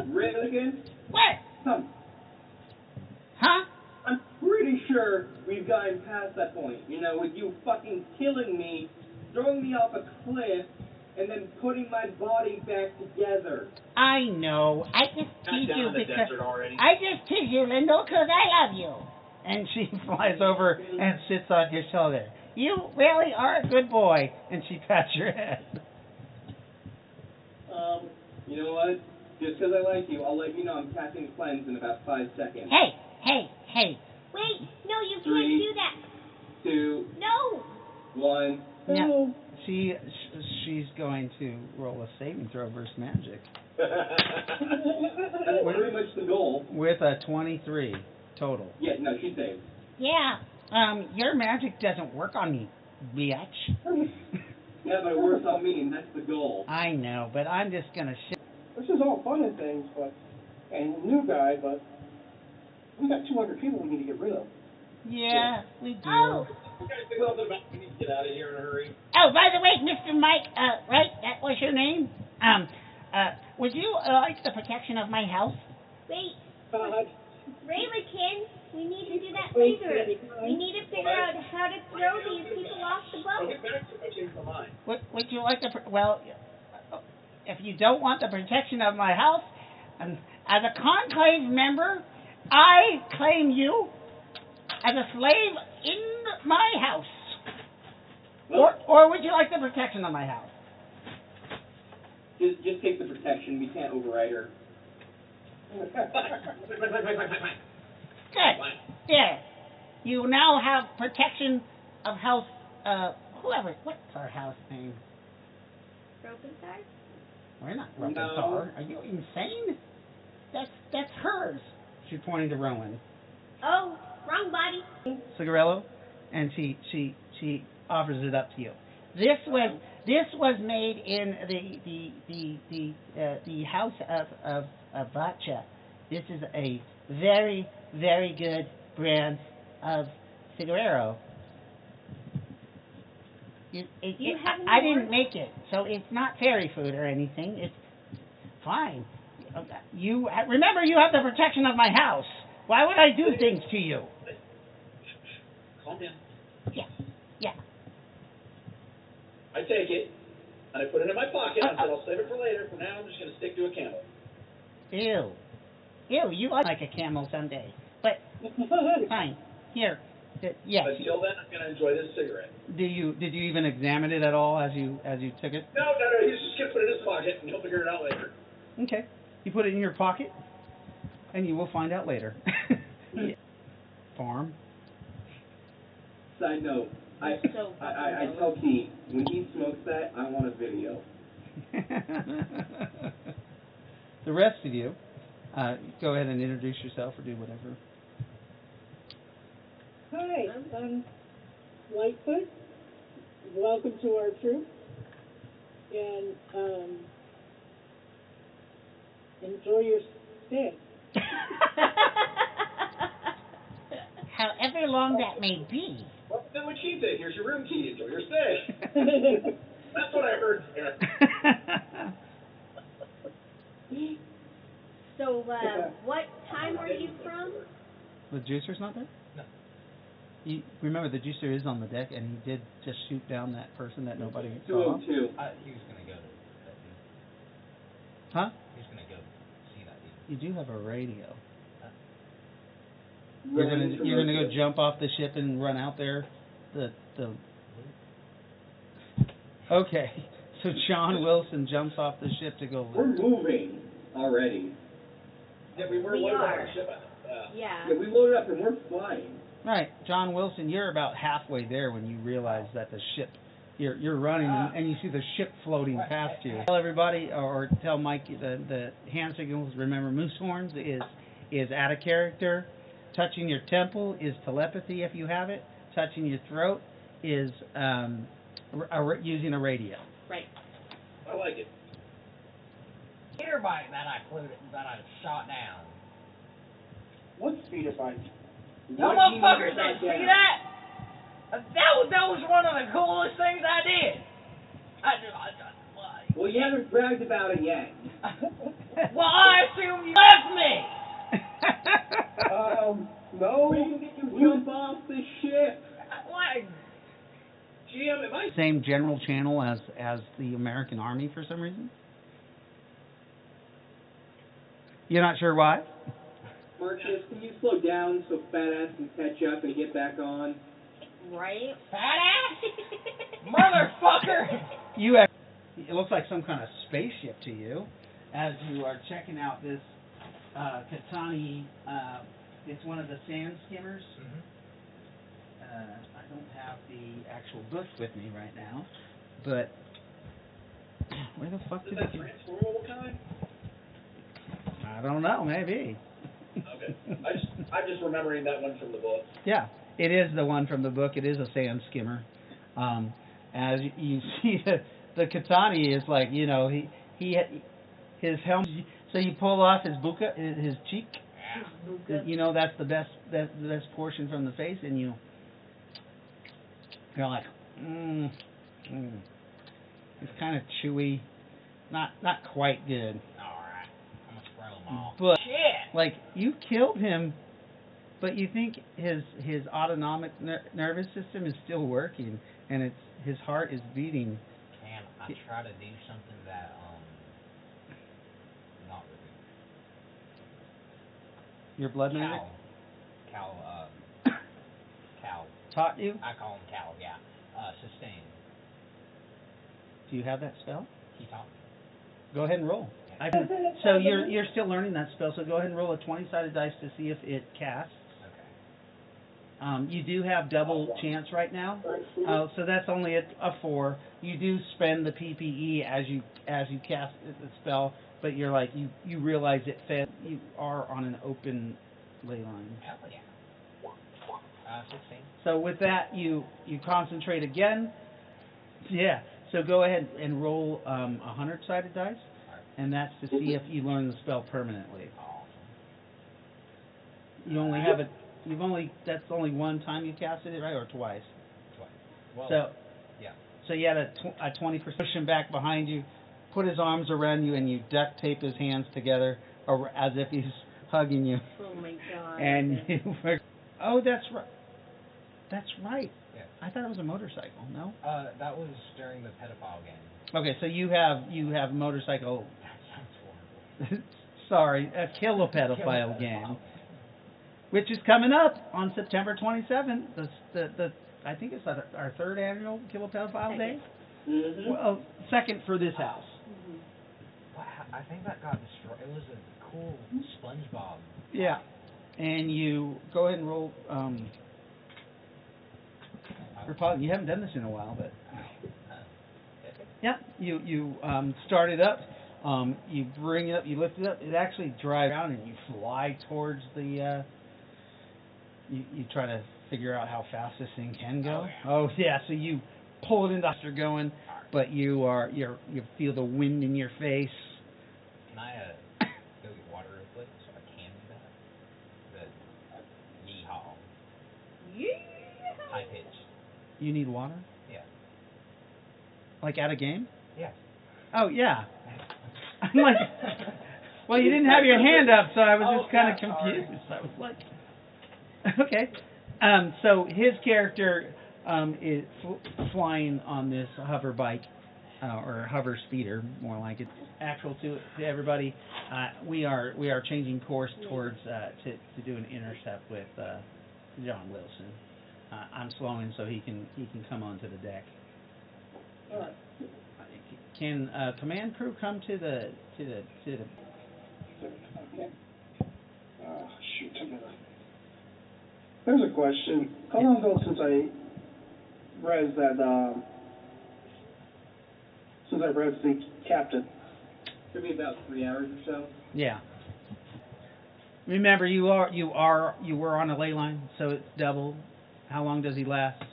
Really again? What? Huh? I'm pretty sure we've gotten past that point. You know, with you fucking killing me, throwing me off a cliff, and then putting my body back together. I know. I just tease you because I just tease you, Lyndall, because I love you. And she flies over and sits on your shoulder. You really are a good boy. And she pats your head. You know what? Just because I like you, I'll let you know I'm casting cleanse in about 5 seconds. Hey. Wait, no, you 3, can't do that. 2, No. 1. No. She's going to roll a saving throw versus magic. That's pretty much the goal. With a 23 total. Yeah, no, she saved. Yeah. Your magic doesn't work on me, bitch. Yeah, but it works on me, and that's the goal. I know, but I'm just gonna shit. This is all fun and things, and new guy, but we got 200 people we need to get rid of. Yeah, we do. Oh. We need to get out of here in a hurry. Oh, by the way, Mr. Mike, right, that was your name? Would you like the protection of my house? Wait. God. Raylakin, we need to do that later. We need to figure out how to throw these people off the boat. Get back to the mine. Would you like to, if you don't want the protection of my house, as a Conclave member, I claim you as a slave in my house. Or would you like the protection of my house? Just take the protection. We can't override her. Good. Yeah. You now have protection of house, whoever. What's our house name? Robinson? We're not No. Robinson. Are you insane? That's hers. She's pointing to Rowan. Oh, wrong body. Cigarello, and she offers it up to you. This was made in the house of Vacha. This is a very, very good brand of cigarero. I didn't make it, so it's not fairy food or anything. It's fine. You remember, you have the protection of my house. Why would I do things to you? Calm down. Yeah. I take it, and I put it in my pocket, and I said I'll save it for later. For now, I'm just going to stick to a camel. Ew, you like a camel someday. But fine. Here. Yes. Until then, I'm going to enjoy this cigarette. Did you even examine it at all as you took it? No, he's just going to put it in his pocket, and he'll figure it out later. Okay. You put it in your pocket, and you will find out later. Farm. Side note, I tell Pete, when he smokes that, I want a video. The rest of you, go ahead and introduce yourself or do whatever. Hi, I'm Lightfoot. Welcome to our troop. And enjoy your stay. However long that may be. Well, then we keep it. Here's your room key. Enjoy your stay. That's what I heard there. So, what time are you from? The juicer's not there? No. You remember the juicer is on the deck, and he did just shoot down that person that nobody saw. 202. He was going to go to that dude. Huh? He was going to go see that dude. You do have a radio. Running You're gonna go commercial. jump off the ship and run out there. Okay. So John Wilson jumps off the ship to go. We're moving already. Yeah, we were We loaded are. on the ship. Yeah. Yeah, we loaded up and we're flying. Right, John Wilson, you're about halfway there when you realize that the ship, you're running and you see the ship floating past you. Tell everybody, or tell Mike, the hand signals. Remember, moose horns is out of character. Touching your temple is telepathy if you have it. Touching your throat is using a radio. Right. I like it. Speeder bike that I shot down. What speeder bike? Y'all motherfuckers didn't see that? That was one of the coolest things I did. Well, you haven't bragged about it yet. Well, I assume you left me. No. We can get you jump off the ship. Like, GM, am I? Same general channel as the American Army for some reason. You're not sure why? Marcus, can you slow down so Fat Ass can catch up and get back on? Right? fat ass? Motherfucker! You have. It looks like some kind of spaceship to you, as you are checking out this Katani. It's one of the sand skimmers. I don't have the actual book with me right now, but where the fuck Is did that it? transformable kind? I don't know. Maybe. Okay. I'm just remembering that one from the book. Yeah, it is the one from the book. It is a sand skimmer. As you see, the Katani is like, his helmet. So you pull off his buka, his cheek. That's the best portion from the face, and you're like, It's kind of chewy, not quite good. Alright, I'm gonna spray them all. But Shit! like, you killed him, but you think his autonomic nervous system is still working, and his heart is beating. Can I try to do something that Your blood magic? Cal. Taught you? I call him Cal, yeah. Sustain. Do you have that spell? He taught me. Go ahead and roll. So you're still learning that spell, so go ahead and roll a 20-sided dice to see if it casts. Okay. You do have double chance right now, so that's only a 4. You do spend the PPE as you cast the spell, but you're like you realize it fed. You are on an open ley line. Hell yeah. 16. So with that, you concentrate again. Yeah. So go ahead and roll a 100-sided dice, and that's to see if you learn the spell permanently. You only have it. That's only one time you casted it, right, or twice? Twice. Well, So yeah. So you had a 20%. Push him back behind you, put his arms around you, and you duct tape his hands together, or as if he's hugging you. Oh my God. And you were, oh, that's right. That's right. Yeah. I thought it was a motorcycle. No. That was during the pedophile game. Okay, so you have motorcycle. That sounds horrible. Sorry, a kill a pedophile game, which is coming up on September 27th. The I think it's our 3rd annual Kill a Pedophile Day. Mm-hmm. Well, 2nd for this house. But I think that got destroyed. It was a cool SpongeBob. Yeah, and you go ahead and roll. You haven't done this in a while, but yeah, you start it up. You bring it up. You lift it up. It actually drives around, and you fly towards the. You try to figure out how fast this thing can go. Oh yeah, so you pull it into after going, but you feel the wind in your face. Can I go get water real quick so I can do that? The yeehaw. High pitch. You need water? Yeah. Like at a game? Yeah. Oh yeah. I'm like, well, you didn't have your hand up, so I was just kind of confused. I was like, okay. So his character is flying on this hover bike, or hover speeder, more like it's actual to everybody. We are changing course towards to do an intercept with John Wilson. I'm slowing so he can come onto the deck. All right. Can command crew come to the Okay. Shoot. There's a question. How long ago since I read the captain? Should be about 3 hours or so. Yeah. Remember, you were on a ley line, so it's double. How long does he last?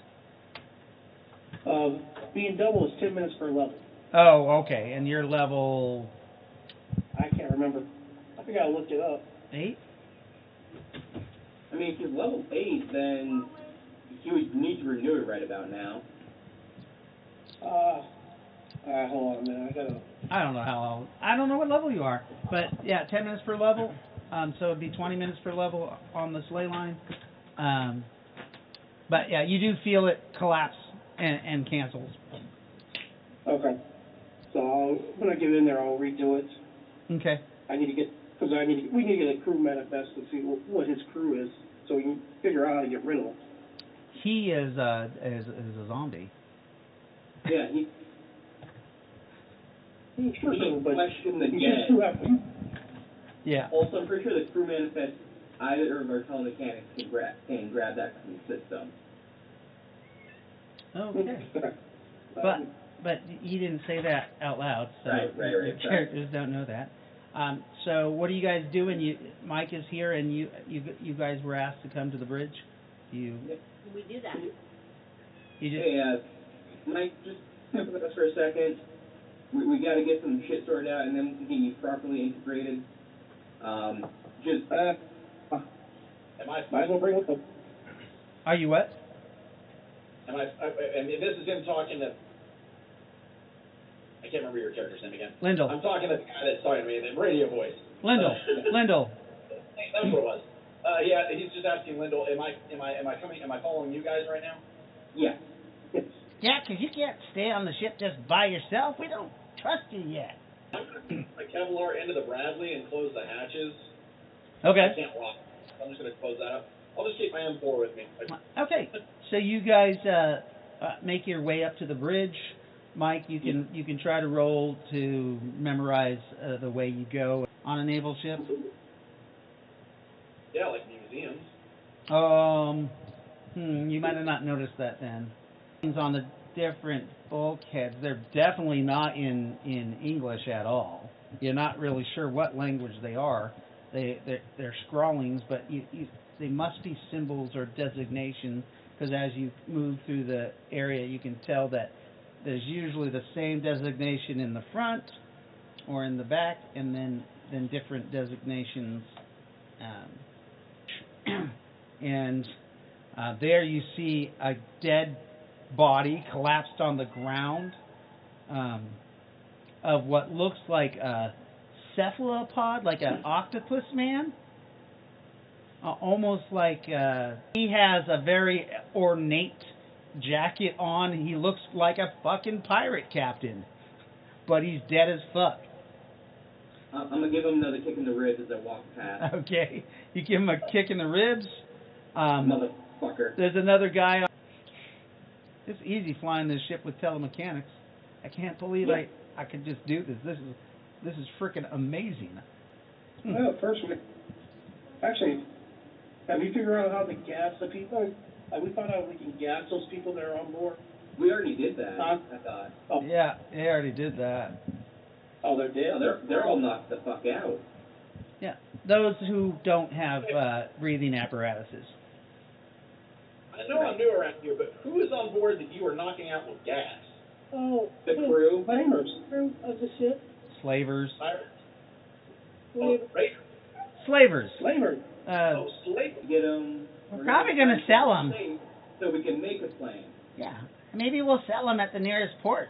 Being double is 10 minutes per level. Oh, okay. And your level? I can't remember. I think I looked it up. 8? I mean, if he's level 8, then he would need to renew it right about now. Hold on a minute. I don't know what level you are, but yeah, 10 minutes per level. So it'd be 20 minutes per level on the sleigh line. But yeah, you do feel it collapse and cancels. Okay. So when I get in there, I'll redo it. Okay. We need to get a crew manifest to see what his crew is, so we can figure out how to get rid of him. He is a zombie. Yeah, he questioned the dead. Yeah. Also, I'm pretty sure the crew manifest, either of our telemechanics can grab that from the system. Okay. But he didn't say that out loud, so Right. characters don't know that. So what are you guys doing? Mike is here, and you guys were asked to come to the bridge. We do that. You just. Hey, Mike, just with us for a second. We got to get some shit sorted out, and then we can get you properly integrated. Am I? Might as well bring it up. Are you what? And this is him talking to. I can't remember your character's name again. Lyndall. I'm talking to the guy that's talking to me, the radio voice. Lyndall. Lyndall. That's what it was. Yeah, he's just asking Lyndall, am I following you guys right now? Yeah. Yeah, 'cause you can't stay on the ship just by yourself. We don't trust you yet. I'm going to Kevlar into the Bradley and close the hatches. Okay. I can't walk I'm just going to close that up. I'll just keep my M4 with me. Okay, so you guys make your way up to the bridge. Mike, you can try to roll to memorize the way you go on a naval ship. Yeah, like museums. You might have not noticed that then. Things on the different bulkheads, they're definitely not in English at all. You're not really sure what language they are. They're scrawlings, but they must be symbols or designations, because as you move through the area, you can tell that there's usually the same designation in the front or in the back, and then different designations. And there you see a dead body collapsed on the ground of what looks like a cephalopod, like an octopus man. Almost like he has a very ornate jacket on. He looks like a fucking pirate captain, but he's dead as fuck. I'm gonna give him another kick in the ribs as I walk past. Okay, you give him a kick in the ribs. Motherfucker. There's another guy. It's easy flying this ship with telemechanics. I can't believe I could just do this. This is freaking amazing. Well, first actually, have you figured out how to gas the people? Have we found out if we can gas those people that are on board? We already did that. Huh? I thought. Oh. Yeah, they already did that. Oh, they're dead. They're all knocked the fuck out. Yeah, those who don't have breathing apparatuses. I know I'm new around here, but who is on board that you are knocking out with gas? Oh, The crew. crew of the ship. Slavers. Pirates? Slave. Oh, right. Slavers. Slavery. Slave. Get them. We're probably going to sell them. So we can make a plan. Yeah. Maybe we'll sell them at the nearest port.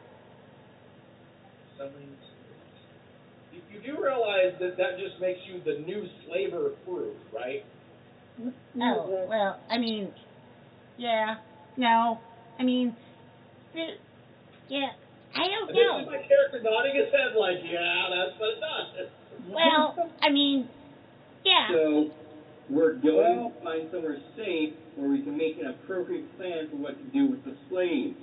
You do realize that just makes you the new slaver crew, right? Oh, well, I mean, yeah. No. I mean, yeah. I don't know. This is my character nodding his head like, yeah, that's what it does. Well, I mean, yeah. So we're going to find somewhere safe where we can make an appropriate plan for what to do with the slaves.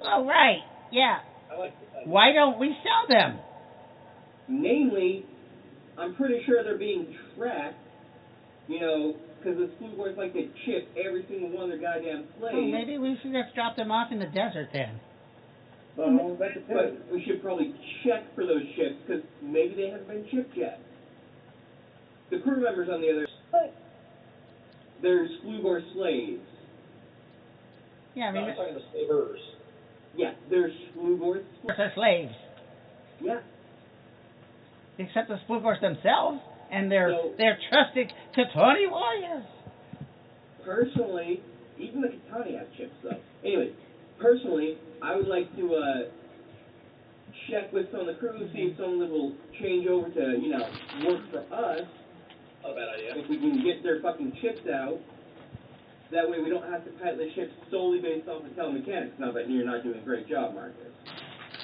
Oh, right. Yeah. I like this. Why don't we sell them? Namely, I'm pretty sure they're being tracked, because the Splugorth like to chip every single one of their goddamn slaves. Oh, maybe we should just drop them off in the desert then. Well, that depends. But we should probably check for those ships, because maybe they haven't been chipped yet. The crew members on the other side, they're Splugorth slaves. Yeah, I No, mean, I'm talking to slavers. Yeah, they're Splugorth they're slaves. Yeah. Except the Splugorths themselves and their trusted Katani warriors. Personally, even the Katani have chips, though. Anyway, personally, I would like to check with some of the crew, see if some of them will change over to, work for us. Not a bad idea. If we can get their fucking chips out, that way we don't have to pilot the ship solely based off of telemechanics. Now, but you're not doing a great job, Marcus.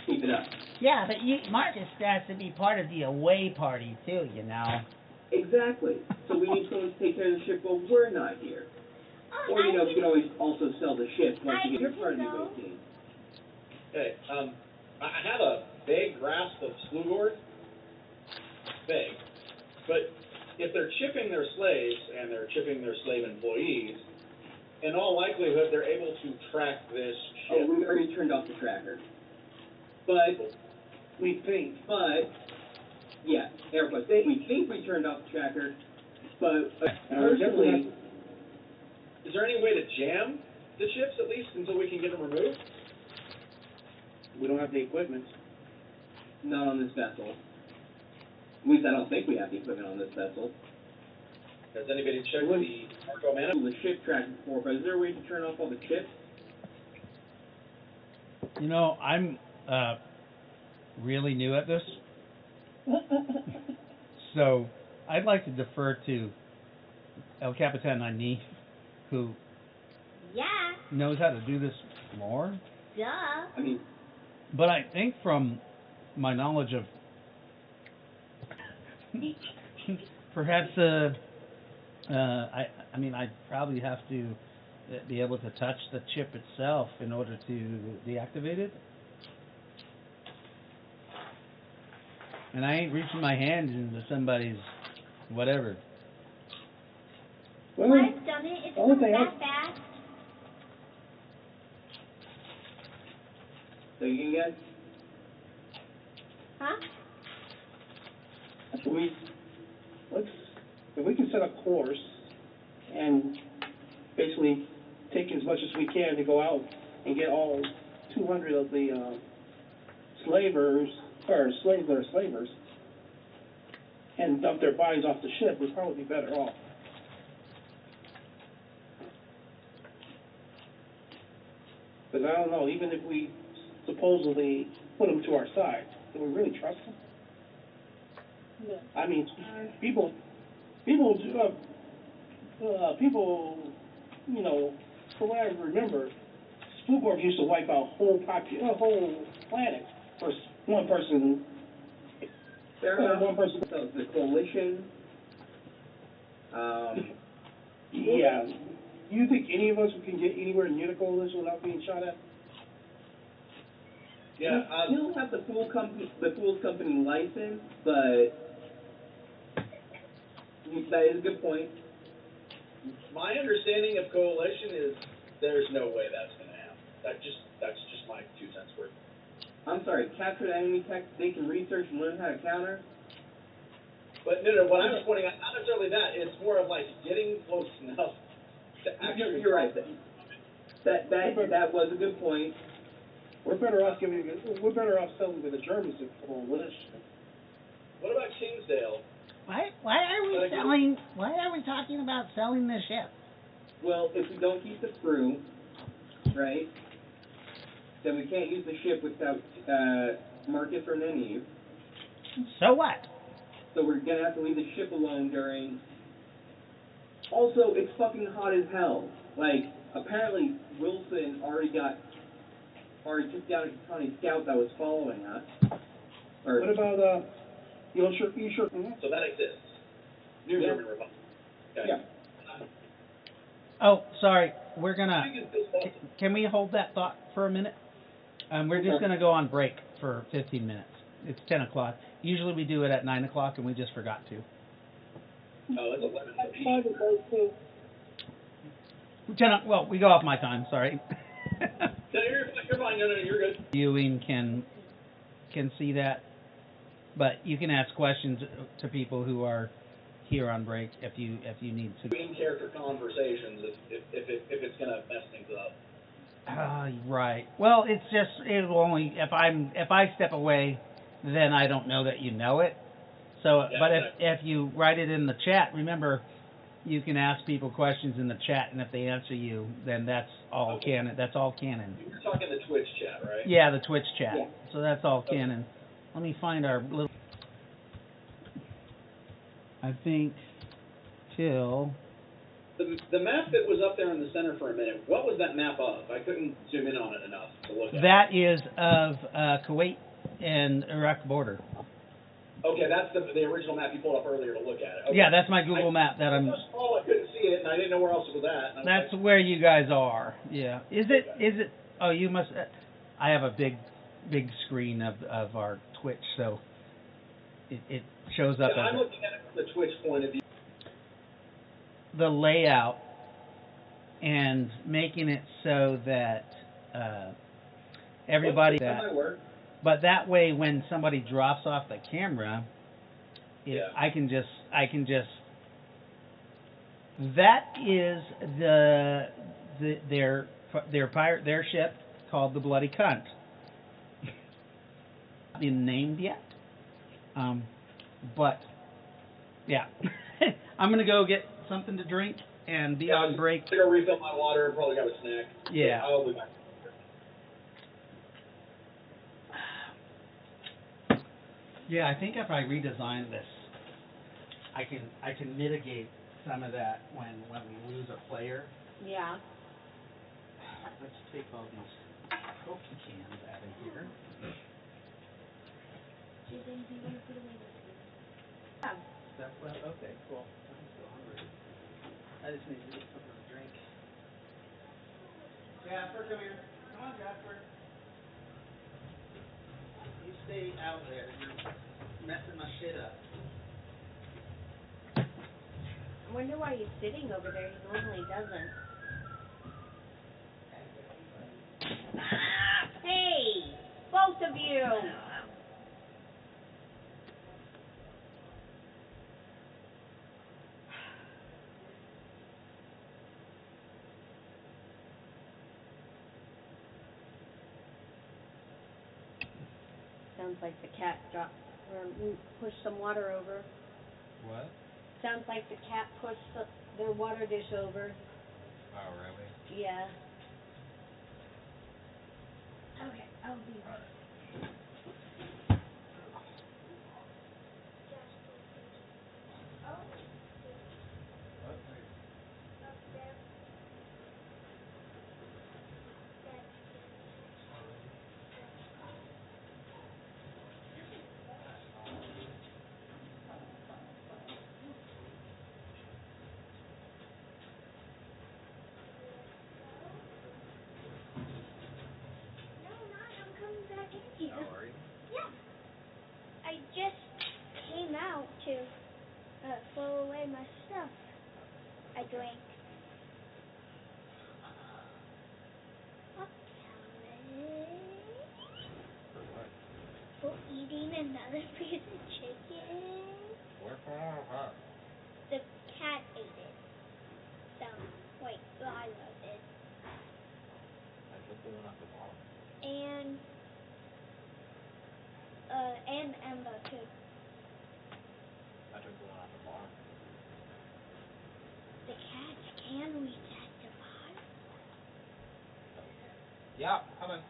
Keep it up. Yeah, but Marcus has to be part of the away party too, Exactly. So we need someone to take care of the ship while we're not here. Or, you can always also sell the ship once you get your part of the away team. Okay, I have a vague grasp of Splugorth. Vague. But if they're chipping their slaves and they're chipping their slave employees, in all likelihood they're able to track this ship. Oh, we already turned off the tracker. But we think, air quotes, we think we turned off the tracker, but personally, is there any way to jam the ships at least until we can get them removed? We don't have the equipment. not on this vessel. At least I don't think we have the equipment on this vessel. Has anybody checked the cargo manifold? The ship tracking before, but is there a way to turn off all the chips? I'm really new at this, so I'd like to defer to El Capitan Ani, who knows how to do this more. Duh. I mean, but I think from my knowledge of perhaps I mean, I'd probably have to be able to touch the chip itself in order to deactivate it. And I ain't reaching my hand into somebody's whatever. Well, I've done it. It's only not thing that fast. So you can get. Huh? if we can set a course and basically take as much as we can to go out and get all 200 of the slavers and dump their bodies off the ship, we'd probably be better off. Because I don't know, even if we supposedly put them to our side, do we really trust them? No. I mean, people, you know, from what I remember, Splugorth used to wipe out whole planet for one person. One person. So the coalition. Yeah. You think any of us can get anywhere near the coalition without being shot at? Yeah, You don't have the Fool's Company license, but that is a good point. my understanding of coalition is there's no way that's going to happen. That's just my 2 cents worth. I'm sorry, capture the enemy tech, they can research and learn how to counter. But no, what I was pointing out, not necessarily that, it's more of like getting close enough to actually. You're right. That was a good point. We're better off selling to the Germans than coalition. What about Kingsdale? Why are we talking about selling the ship? Well, if we don't keep the crew, right, then we can't use the ship without Marcus or Nynaeve. So what? So we're gonna have to leave the ship alone during. Also, it's fucking hot as hell. Like, apparently Wilson already took down a Katani scout that was following us. Or, What about, you sure? So that exists. New German Republic. Okay. Yeah. Oh, sorry. We're gonna. Can we hold that thought for a minute? We're just gonna go on break for 15 minutes. It's 10 o'clock. Usually we do it at 9 o'clock, and we just forgot to. Oh, it's 11. I tried to go too. Well, we go off my time. Sorry. No, you're fine. No, you're good. Viewing can see that, but you can ask questions to people who are here on break if you need to. Main character conversations if it's gonna mess things up. Right. Well, it will only if I step away, then I don't know that you know it. So, Yeah, but exactly. if you write it in the chat, remember, you can ask people questions in the chat, and if they answer you, then that's all Okay. canon. That's all canon. You're talking the Twitch chat, right? Yeah, the Twitch chat. Yeah. So that's all canon. Let me find our little. I think till. The map that was up there in the center for a minute, what was that map of? I couldn't zoom in on it enough to look at. That is of Kuwait and Iraq border. Okay, that's the original map you pulled up earlier to look at it. Okay. Yeah, that's my Google map that I'm. First of all, I couldn't see it, and I didn't know where else it was at. And I was That's like, where you guys are. Yeah. Is it? Oh, you must. I have a big screen of our Twitch, so it shows up yeah, as I'm looking at it from the Twitch point of view. the layout and making it so that everybody that might work. but that way when somebody drops off the camera, Yeah. I can just that is their ship called the Bloody Cunt. Not been named yet. But yeah. I'm gonna go get something to drink and be on break. I'm gonna refill my water and probably got a snack. Yeah. I'll be back. Yeah, I think if I redesign this, I can mitigate some of that when we lose a player. Yeah. Let's take all these Coke cans out of here. Do you think you want to put away this? Yeah. Well, okay, cool. I'm still hungry. I just need to get something to drink. Jasper, come here. Come on, Jasper. You stay out there. You're messing my shit up. I wonder why he's sitting over there. He normally doesn't. Hey! Both of you! Sounds like the cat dropped or pushed some water over. What? Sounds like the cat pushed their water dish over. Oh, really? Yeah. Okay, I'll be right. How are you? Yeah. I just came out to throw away my stuff. I drank. For what? For eating another piece of chicken. What's wrong with her? The cat ate it. So, wait, Lila did. I took the one off the bottom. And Emma too. I took the one off the bottom. The cats can reach at the bottom. Yeah, coming.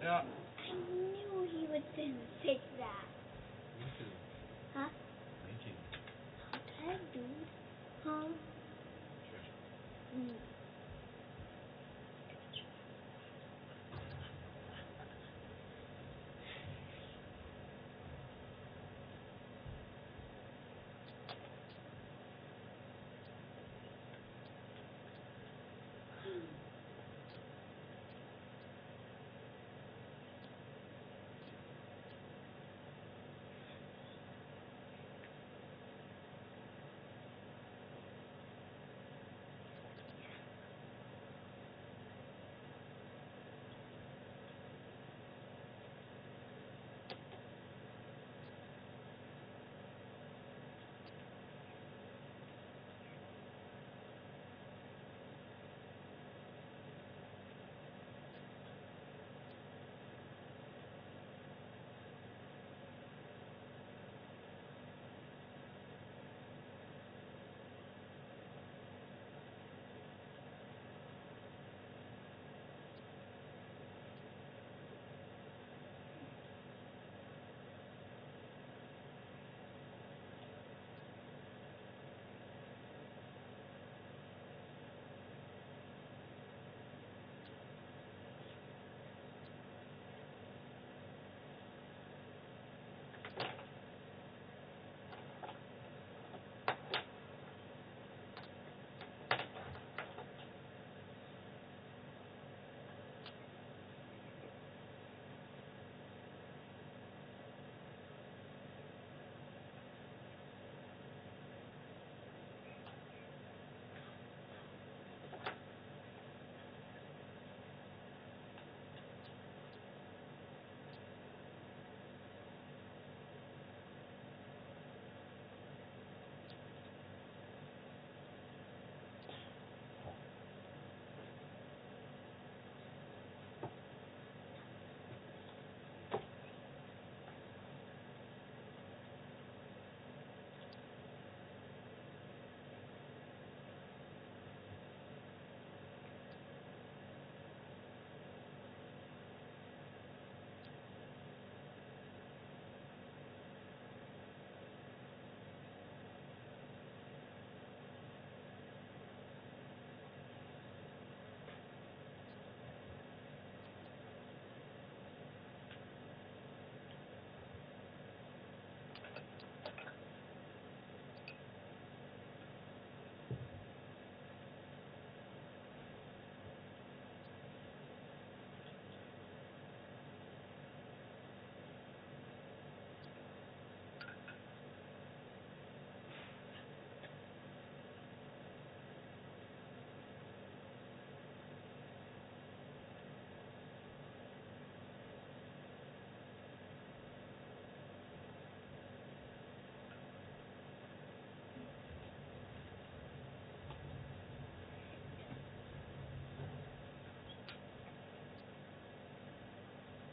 Yeah. I knew he would fix that. Me too. Huh? Me too. Okay, dude. Huh? Mm.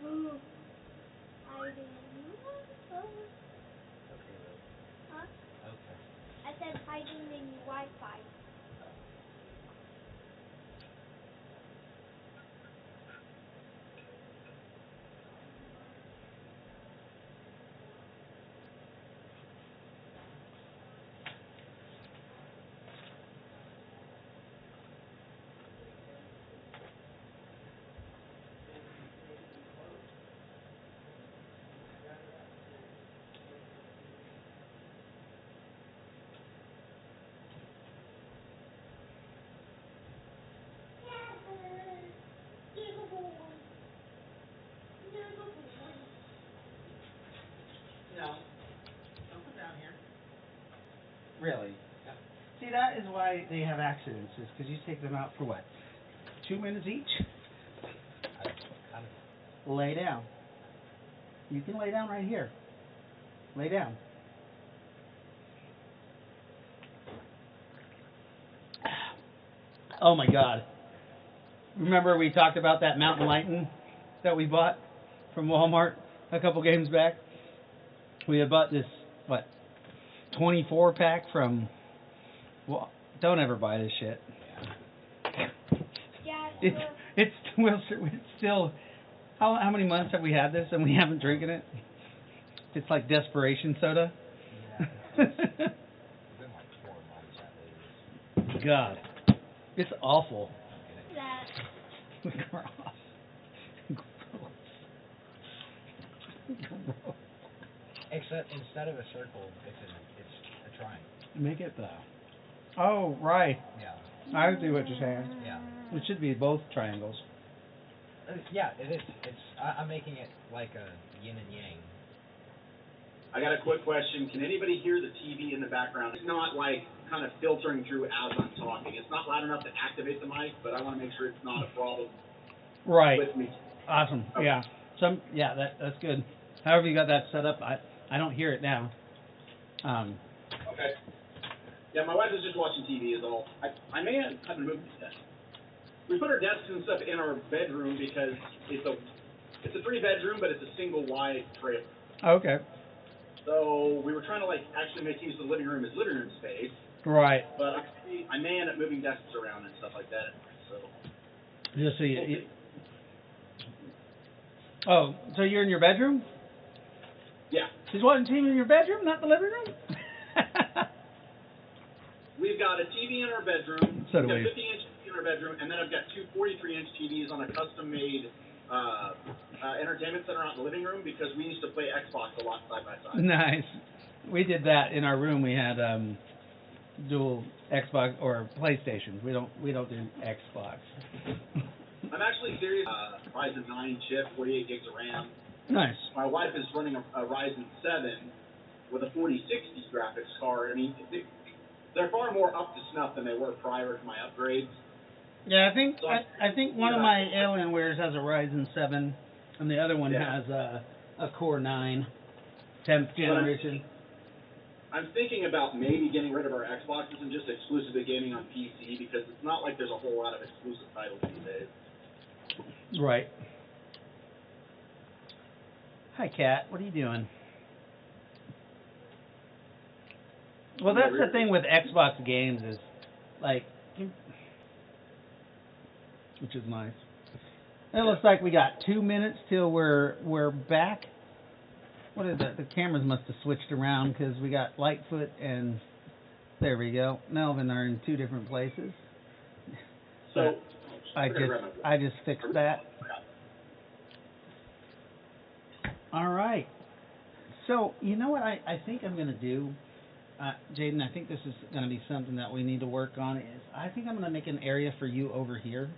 Hiding. Huh? Okay. I said hiding in Wi-Fi. No. Don't come down here. Really? Yeah. See, that is why they have accidents, is because you take them out for what? 2 minutes each? Lay down. You can lay down right here. Lay down. Oh my God. Remember we talked about that Mountain Lighten that we bought from Walmart a couple games back? We had bought this, 24 pack from, well, don't ever buy this shit. Yeah, It's still, how many months have we had this and we haven't drinking it? It's like desperation soda. Yeah. It's been like 4 months at least. God, it's awful. that. Gross. Except instead of a circle, it's a triangle. Make it oh, right. Yeah. I see what you're saying. Yeah. It should be both triangles. Yeah, it is. I'm making it like a yin and yang. I got a quick question. Can anybody hear the TV in the background? It's not like kind of filtering through as I'm talking. It's not loud enough to activate the mic, but I want to make sure it's not a problem Right. with me. Awesome. Okay. Yeah. That's good. However you got that set up, I don't hear it now. Okay. Yeah, my wife is just watching TV is all. I may have to move this desk. We put our desks and stuff in our bedroom because it's a 3-bedroom, but it's a single wide trailer. Okay. So we were trying to actually make use of the living room as living room space. Right. But I may end up moving desks around and stuff like that. So. Just so you. Oh, so you're in your bedroom? Yeah. She's watching TV in your bedroom, not the living room? We've got a TV in our bedroom. So do We've we. got a 50-inch TV in our bedroom, and then I've got 2 43-inch TVs on a custom-made entertainment center out in the living room because we used to play Xbox a lot side by side. Nice. We did that in our room. We had dual Xbox or PlayStations. We don't do Xbox. I'm actually serious. Ryzen 9 chip, 48 gigs of RAM. Nice. My wife is running a Ryzen 7 with a 4060 graphics card. I mean, they're far more up to snuff than they were prior to my upgrades. Yeah, I think one of my Alienwares has a Ryzen 7, and the other one has a Core 9, 10th generation. I'm thinking about maybe getting rid of our Xboxes and just exclusively gaming on PC because it's not like there's a whole lot of exclusive titles these days. Right. Hi, Kat. What are you doing? Well, that's the thing with Xbox games is, which is nice. It looks like we got 2 minutes till we're back. What is that? The cameras must have switched around because we got Lightfoot and there we go. Melvin are in 2 different places. So I just fixed that. All right. So you know what I think I'm gonna do, Jaden. I think this is gonna be something that we need to work on. Is I think I'm gonna make an area for you over here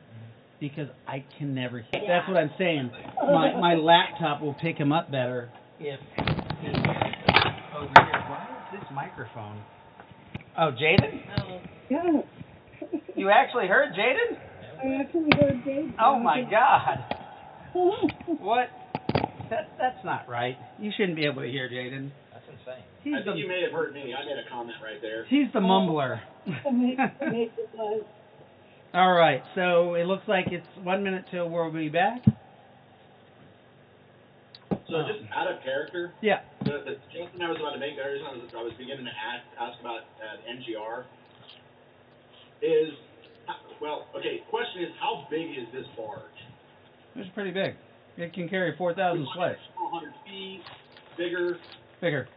because I can never hear. That's what I'm saying. My laptop will pick him up better if he's over here. Why is this microphone? Oh, Jaden? Yeah. You actually heard Jaden? I actually heard Dave. Oh my God! What? That's not right. You shouldn't be able to hear Jaden. That's insane. I think you may have heard me. I made a comment right there. He's the mumbler. All right, so it looks like it's 1 minute till we'll be back. So just out of character, Yeah. the suggestion I was about to make, the reason I was beginning to ask about NGR is, well, okay, question is, how big is this barge? It's pretty big. It can carry 4,000 slaves. 400 feet, bigger. Bigger.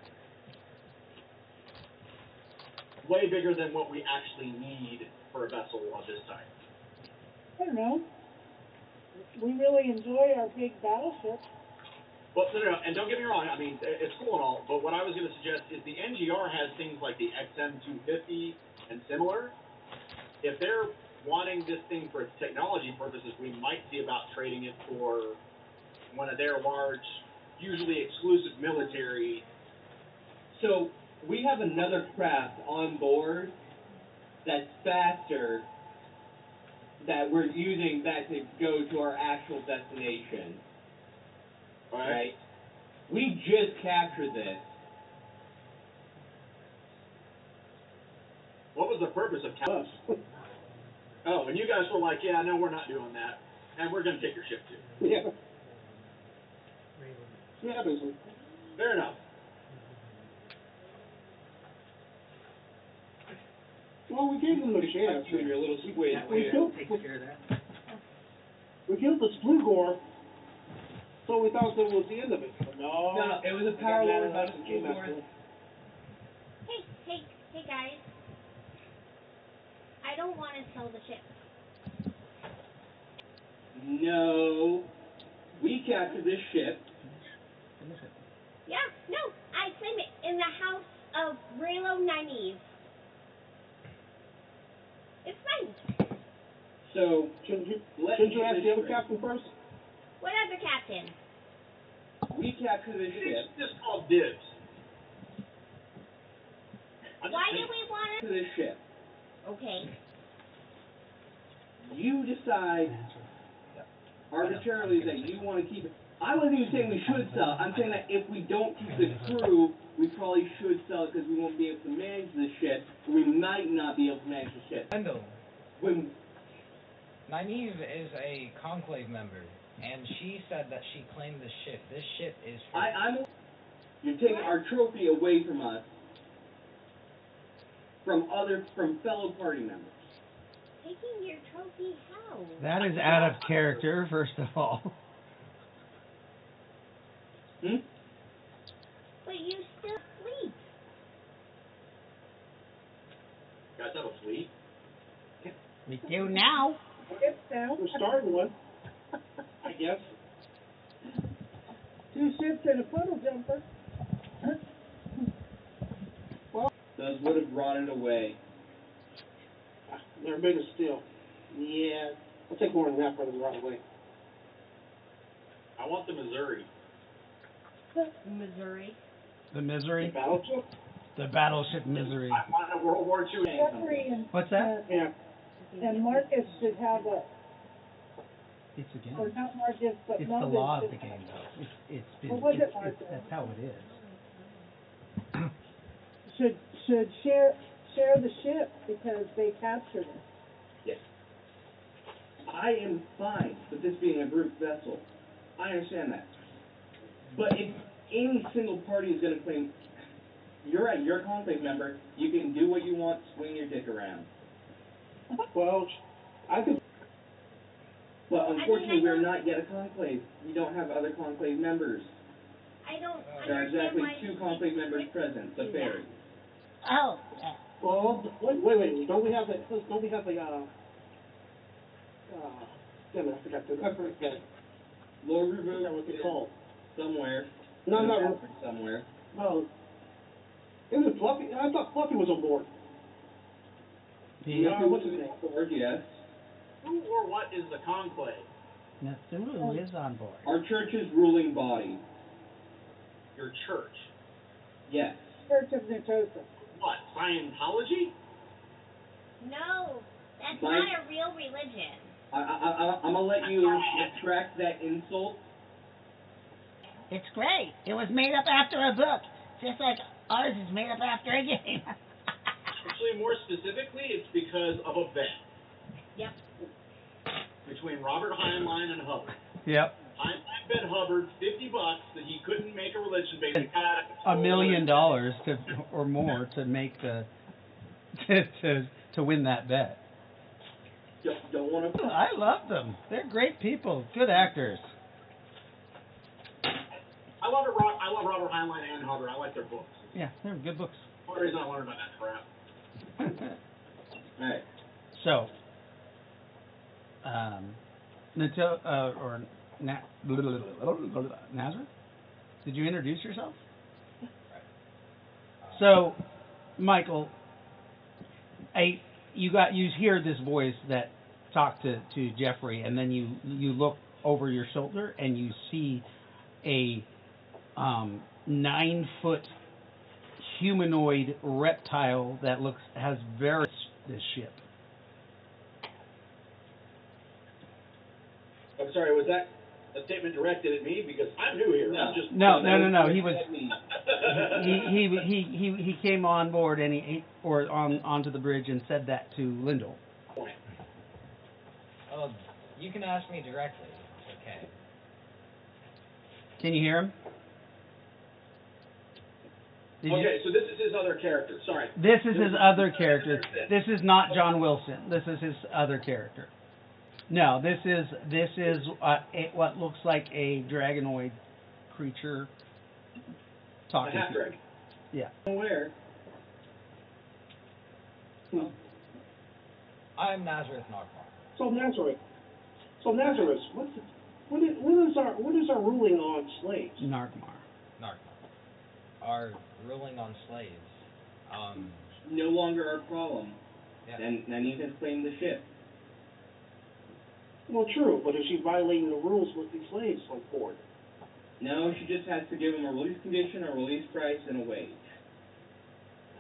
Way bigger than what we actually need for a vessel of this type. I don't know. We really enjoy our big battleships. Well, no, and don't get me wrong, I mean, it's cool and all, but what I was going to suggest is the NGR has things like the XM250 and similar. If they're wanting this thing for its technology purposes, we might see about trading it for one of their large, usually exclusive military. So, we have another craft on board that's faster that we're using that to go to our actual destination. Right? We just captured this. What was the purpose of us? Oh, and you guys were like, yeah, no, we're not doing that, and we're going to take your ship too. Yeah. Yeah, basically. Fair enough. Well, we gave them a chance. Your little squid. We killed the Splugorth, so we thought that was the end of it. But no, it was a power load about to came after. Hey guys. I don't want to sell the ship. No. We captured this ship. Yeah, no, I claim it in the house of Raylo Nynaeve. It's mine. So, Shouldn't you ask the other captain first? What other captain? we captured this ship. It's just called dibs. Why do we want To this ship. Okay. You decide arbitrarily that you want to keep it. I wasn't even saying we should sell. I'm saying that if we don't keep the crew, we probably should sell it because we won't be able to manage the ship. We might not be able to manage the ship. Wendell, When Nynaeve is a Conclave member, and she said that she claimed this ship. This ship is hers. you're taking our trophy away from us, from fellow party members. Taking your trophy how? That is out of character, first of all. But you still sleep. You guys have a fleet? We do now. It's down. We're starting one, I guess. 2 ships and a puddle jumper. Those would have rotted away. They're bigger still. Yeah, I'll take more than that for them right away. I want the Missouri. Missouri. The Misery? Battleship? The Battleship Misery. I want a World War II. Jeffrey and, What's that? Yeah. and Marcus should have a, It's a game. or not Marcus, but It's the Melvin law of should the game, have- though. It's What was it, it's Marcus? that's how it is. should share the ship because they captured it. Yes. I am fine with this being a group vessel. I understand that. But if any single party is going to claim, you're a Conclave member, you can do what you want, swing your dick around. Well, I think. But unfortunately, we're not yet a Conclave. We don't have other Conclave members. I don't There are understand exactly why 2 Conclave members present, the ferry. Oh, Well, wait. Don't we have the? Damn it, I forgot the. I forgot. Lord Is that what they call? somewhere. No. Somewhere. No. Isn't Fluffy? I thought Fluffy was on board. Yeah, what's his name? Board, yes. Who or what is the Conclave? Nathulu is on board. Our church's ruling body. Your church. Yes. Church of Natosa. What, Scientology? No, that's Mike? not a real religion. I'm gonna let you retract that insult. it's great. It was made up after a book, just like ours is made up after a game. Actually, more specifically, it's because of a bet Yep. between Robert Heinlein and Hubbard. Yep. Heinlein Ben Hubbard $50 that he couldn't make a religion based $1 million to or more to make the to win that bet. Don't want to. I love them. They're great people, good actors. I love Robert Heinlein and Hubbard. I like their books. Yeah, they're good books. One reason I learned about that crap. All right. So, Nazareth, did you introduce yourself? So, Michael, you hear this voice that talked to Jeffrey, and then you look over your shoulder and you see a 9-foot humanoid reptile that has this ship. I'm sorry, was that a statement directed at me? Because I'm new here. I'm just No. He was he came on board and onto the bridge and said that to Lyndall. Oh, you can ask me directly. It's okay. Can you hear him? Okay, so this is his other character. Sorry. This is his other character. This is not John Wilson. This is his other character. No, this is what looks like a dragonoid creature talking. A half-dragon. Yeah. Where? I'm Nazareth Ni'Kara. So Nazareth, what is our ruling on slaves? Narkmar. Our ruling on slaves. No longer our problem. Yeah. Then you can claim the ship. Well, true, but is she violating the rules with the slaves on board? No, she just has to give them a release condition, a release price, and a wage.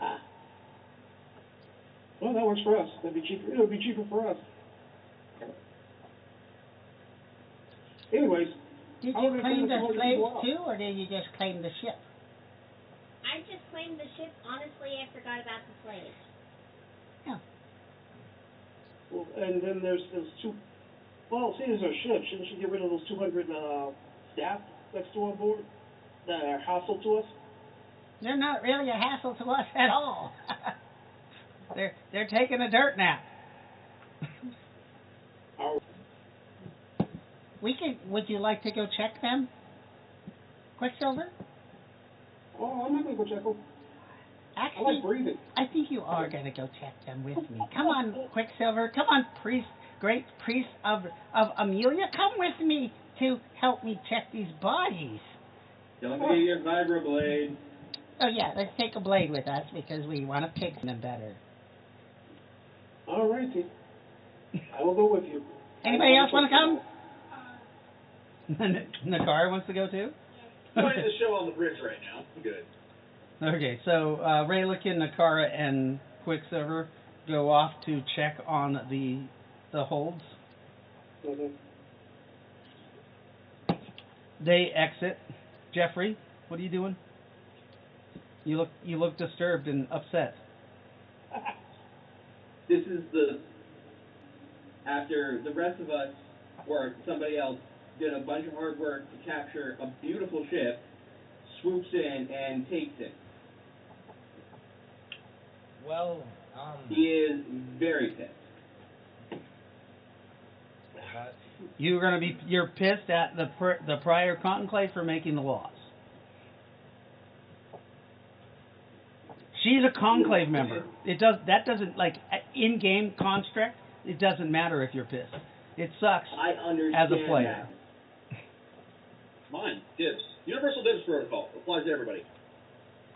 Ah. Well, that works for us. That'd be cheaper. It'll be cheaper for us. Anyways, did you claim the slaves too, or did you just claim the ship? I just claimed the ship. Honestly, I forgot about the slaves. Yeah. Well, and then there's two. Well, seeing as our ship, shouldn't she get rid of those 200 staff next to on board that are hassle to us? They're not really a hassle to us at all. they're taking a dirt nap. Would you like to go check them, Quicksilver? Oh, I'm not gonna go check them. Actually, I like breathing. I think you are gonna go check them with me. Come on, Quicksilver. Come on, great priest of Amelia. Come with me to help me check these bodies. Don't forget your vibroblade. Oh yeah, let's take a blade with us because we want to pick them better. All righty. I will go with you. Anybody else want to come? Ni'Kara wants to go too? I'm playing the show on the bridge right now. I'm good. Okay, so Raylikin, Ni'Kara, and Quicksilver go off to check on the holds. Mm-hmm. They exit. Jeffrey, what are you doing? You look disturbed and upset. This is after the rest of us, or somebody else, did a bunch of hard work to capture a beautiful ship, swoops in and takes it. Well, he is very pissed. You're pissed at the prior conclave for making the laws. She's a conclave member. That doesn't, like, in-game construct. It doesn't matter if you're pissed. It sucks I understand as a player. That. Mine, dibs. Universal dibs protocol applies to everybody.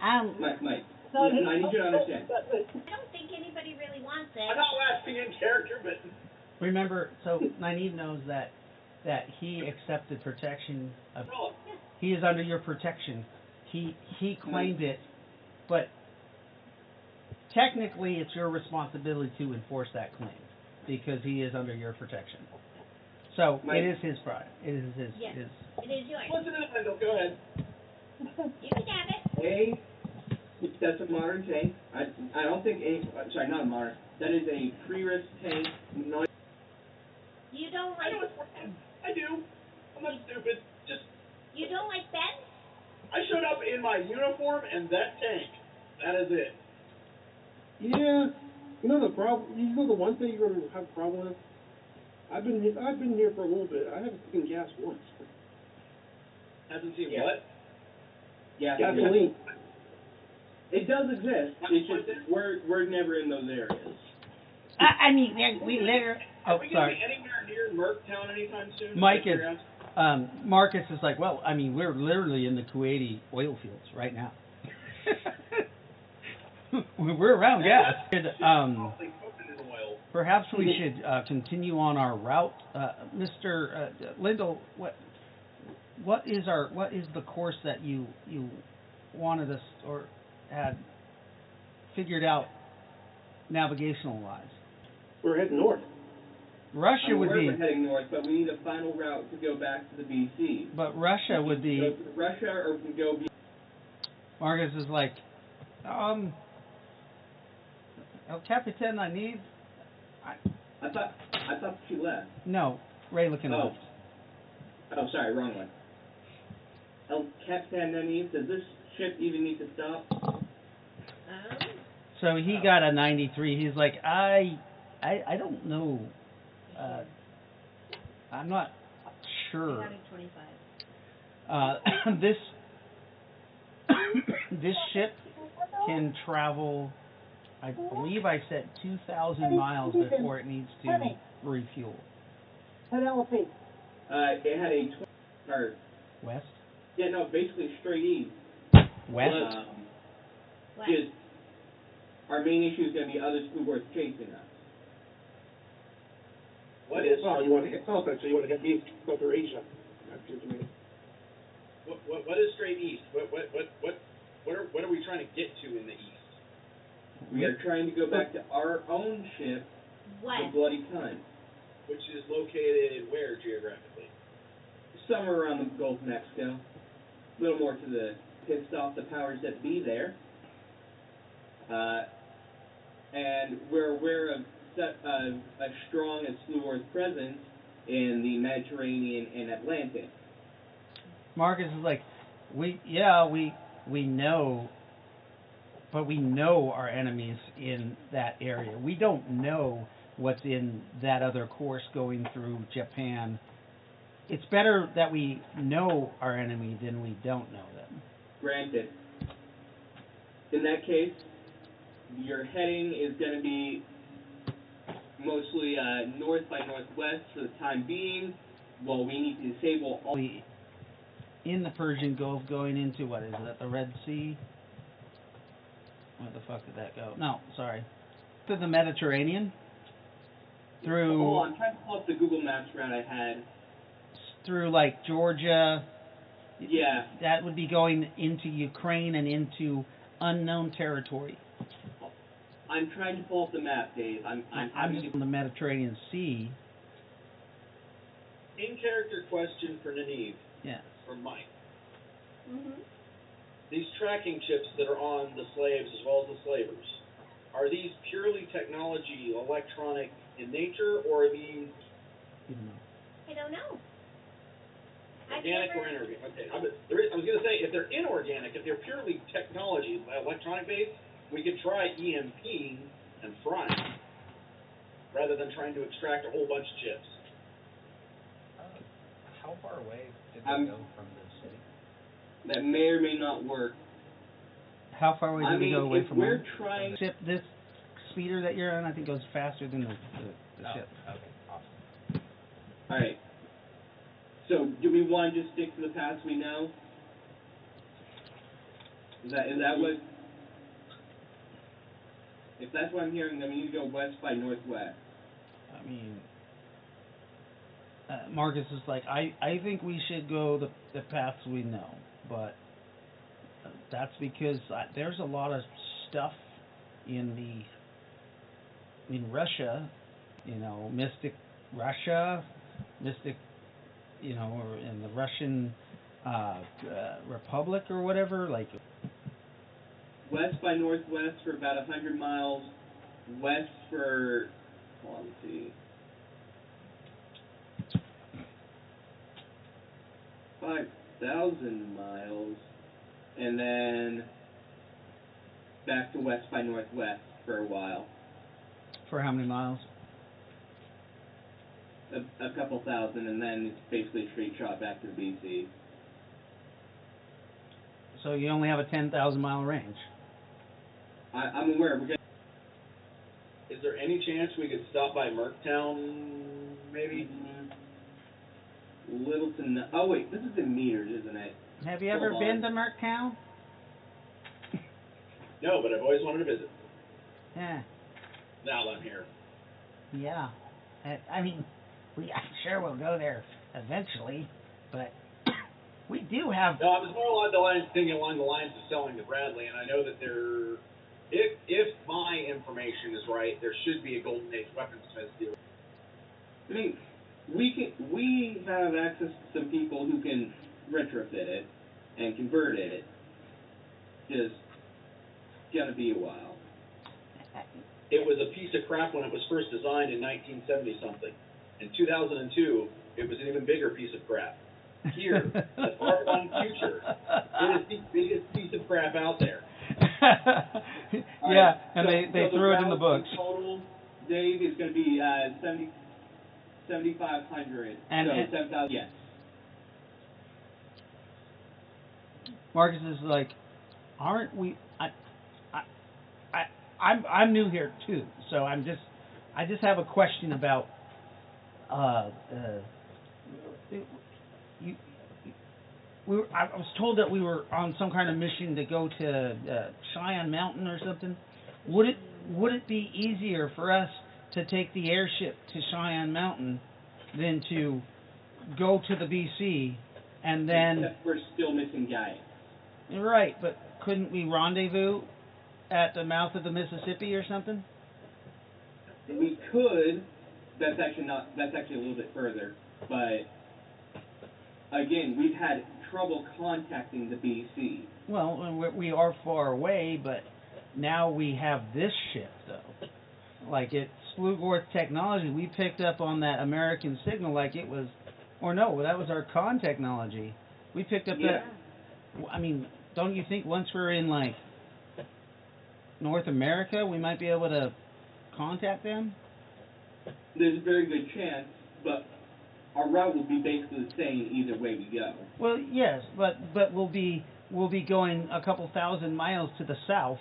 Mike, listen, I need you to understand. I don't think anybody really wants it. I'm not laughing in character, but Remember, so Nynaeve knows that he accepted protection. He is under your protection. He claimed it, but technically it's your responsibility to enforce that claim because he is under your protection. So it is his pride. It is his. Yes. His. It is yours. listen to Lyndall. Go ahead. You can have it. A, that's a modern tank. I don't think sorry, not a modern. That is a pre-risk tank. You don't like. I do. I'm not stupid. Just You don't like Ben? I showed up in my uniform and that tank. That is it. Yeah. You know the problem. You know the one thing you're gonna have a problem with. I've been here for a little bit. I haven't seen gas once. Hasn't seen what? Yeah. Gasoline. It does exist. It's just we're never in those areas. I mean, we literally. Oh, Are we sorry. gonna be anywhere near Mercktown anytime soon? Mike is, Marcus is like, well, I mean, we're literally in the Kuwaiti oil fields right now. We're around gas. Perhaps we should continue on our route, Mr. Lindell. What is the course that you wanted us or had figured out navigational wise? We're heading north. Russia would be. We're heading north, but we need a final route to go back to the BC. But Russia would be. Go to Russia, or we can go. Marcus is like, El Capitan, I need. I thought she left. No, Ray looking left. Oh, sorry, wrong one. El Capitan Neneve, does this ship even need to stop? So he got a 93. He's like, I don't know. I'm not sure. I got a 25. This ship can travel, I believe I said 2,000 miles before it needs to refuel. Penelope. It had a West? Yeah, no, basically straight east. West? Just our main issue is going to be other Splugorth chasing us. What is? Oh, you want to hit Sultan, so you want to hit east, go through Asia. That's what you mean. What is straight east? What are we trying to get to in the east? We are trying to go back to our own ship, the Bloody Cunt. Which is located where geographically? Somewhere around the Gulf of Mexico. A little more to the pissed off the powers that be there. And we're aware of a strong and Splugorth presence in the Mediterranean and Atlantic. Marcus is like, we know, but we know our enemies in that area. We don't know what's in that other course going through Japan. It's better that we know our enemy than we don't know them. Granted. In that case, your heading is going to be mostly north by northwest for the time being, while we need to disable all... In the Persian Gulf going into, what is it, the Red Sea? Where the fuck did that go? No, sorry. To the Mediterranean? Through... Oh, I'm trying to pull up the Google Maps route I had. Through, like, Georgia. Yeah. That would be going into Ukraine and into unknown territory. I'm trying to pull up the map, Dave. I'm just on the Mediterranean Sea. In-character question for Neneve. Yeah. From Mike. Mm-hmm. These tracking chips that are on the slaves as well as the slavers, are these purely technology, electronic in nature, or are these I don't know. organic or inorganic? Okay, I was going to say, if they're inorganic, if they're purely technology, electronic-based, we could try EMPing and frying, rather than trying to extract a whole bunch of chips. How far away did they go from the city? That may or may not work. How far away did we go away from we're them? trying... Ship, this speeder that you're on, I think goes faster than the ship. Okay, awesome. Alright. So, do we want to just stick to the paths we know? Is that what... If that's what I'm hearing, then we need to go west by northwest. I mean... Marcus is like, I think we should go the paths we know, but that's because there's a lot of stuff in Russia, Mystic Russia, or in the Russian Republic or whatever, like. West by northwest for about 100 miles, west for, let's see. 5 1,000 miles, and then back to west by northwest for a while. For how many miles? A couple thousand, and then it's basically a straight shot back to the BC. So you only have a 10,000 mile range. I'm aware. Is there any chance we could stop by Merktown, maybe? Little to no. Oh wait, this is in meters, isn't it? Have you ever been to Merktown? No, but I've always wanted to visit. Yeah. Now that I'm here. Yeah. I mean, I'm sure we'll go there eventually, but we do have... No, I was more thinking along the lines of selling to Bradley, and I know that if my information is right, there should be a Golden Age weaponsmith deal. I mean, we have access to some people who can retrofit it and convert it. Just gonna be a while. It was a piece of crap when it was first designed in 1970-something. In 2002, it was an even bigger piece of crap. Here, the far-flung future, it is the biggest piece of crap out there. Yeah, and they threw it in the books. Total, Dave, is going to be 7,500. And 7,000. Yes. Marcus is like, aren't we? I'm new here too, so I just have a question about I was told that we were on some kind of mission to go to Cheyenne Mountain or something. Would it be easier for us to take the airship to Cheyenne Mountain than to go to the BC and then? Except we're still missing guys. Right, but couldn't we rendezvous at the mouth of the Mississippi or something? We could. That's actually a little bit further. But again, we've had trouble contacting the BC. Well, we are far away, but now we have this ship, though. Like, it's Splugorth technology. We picked up on that American signal like it was... Or no, that was our con technology. We picked up that... I mean, don't you think once we're in, like, North America, we might be able to contact them? There's a very good chance, but our route will be basically the same either way we go. Well, yes, but we'll be going a couple thousand miles to the south,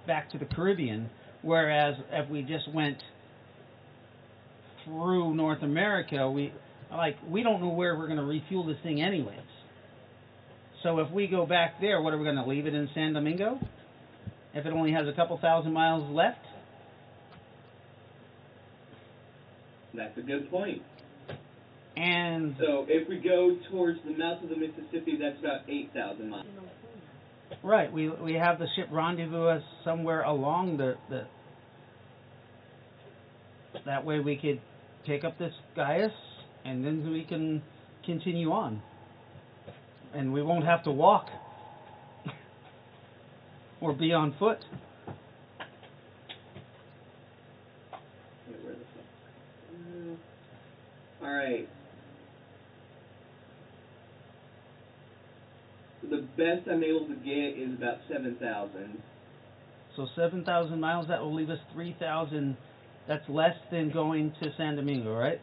back to the Caribbean, whereas if we just went through North America, we don't know where we're going to refuel this thing anyways. So if we go back there, what are we going to leave it in San Domingo? If it only has a couple thousand miles left? That's a good point. And so if we go towards the mouth of the Mississippi, that's about 8,000 miles. Right. We have the ship rendezvous us somewhere along the that way we could take up this Gaius, and then we can continue on. And we won't have to walk or be on foot. All right. The best I'm able to get is about 7,000. So 7,000 miles, that will leave us 3,000. That's less than going to San Domingo, right?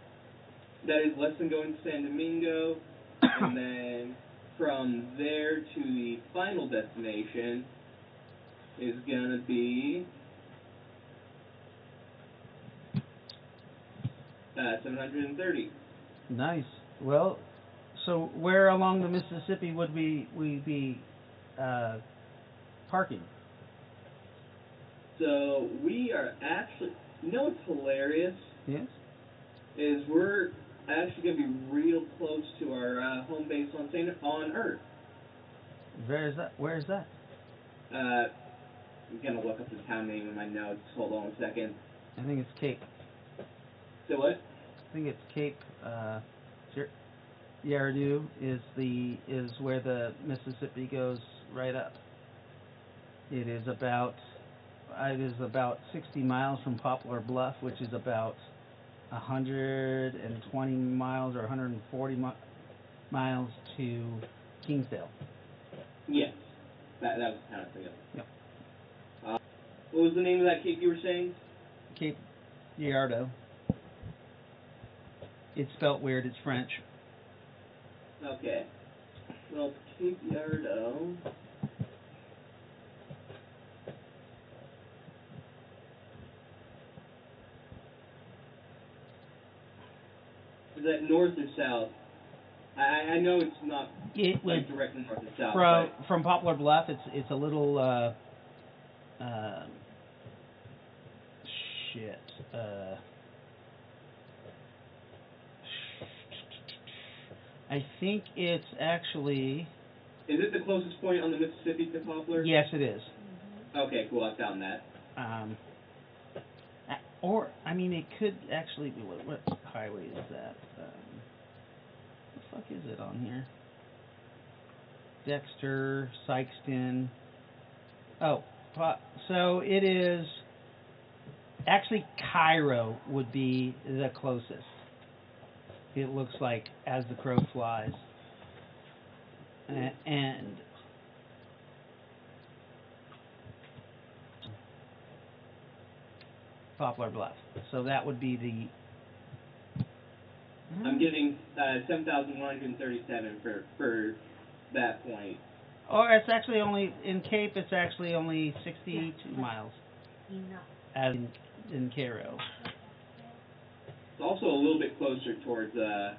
That is less than going to San Domingo. And then from there to the final destination is going to be 730. Nice. Well, so where along the Mississippi would we be parking? So we are actually, you know what's hilarious? Yes. Is we're actually going to be real close to our home base on Earth. Where is that? Where is that? I'm going to look up the town name in my notes. Hold on a second. I think it's Cape. So what? I think it's Cape Yaradu is where the Mississippi goes right up. It is about 60 miles from Poplar Bluff, which is about 120 miles or 140 miles to Kingsdale. Yes. That was the town I forgot. Yep. What was the name of that cape you were saying? Cape Girardeau. It's spelt weird. It's French. Okay. Well, Cape Girardeau. Is that north or south? I know it's not like directly north or south. From Poplar Bluff, it's a little shit. I think it's actually. Is it the closest point on the Mississippi to Poplar? Yes, it is. Okay, cool. I found that. Or I mean, it could actually be. What highway is that? What the fuck is it on here? Dexter, Sykeston. Oh, so it is. Actually, Cairo would be the closest. It looks like as the crow flies. And Poplar Bluff. So that would be the. I'm getting 7,137 for that point. Oh, it's actually only in Cape. It's actually only 62 miles. As in Cairo. It's also a little bit closer towards the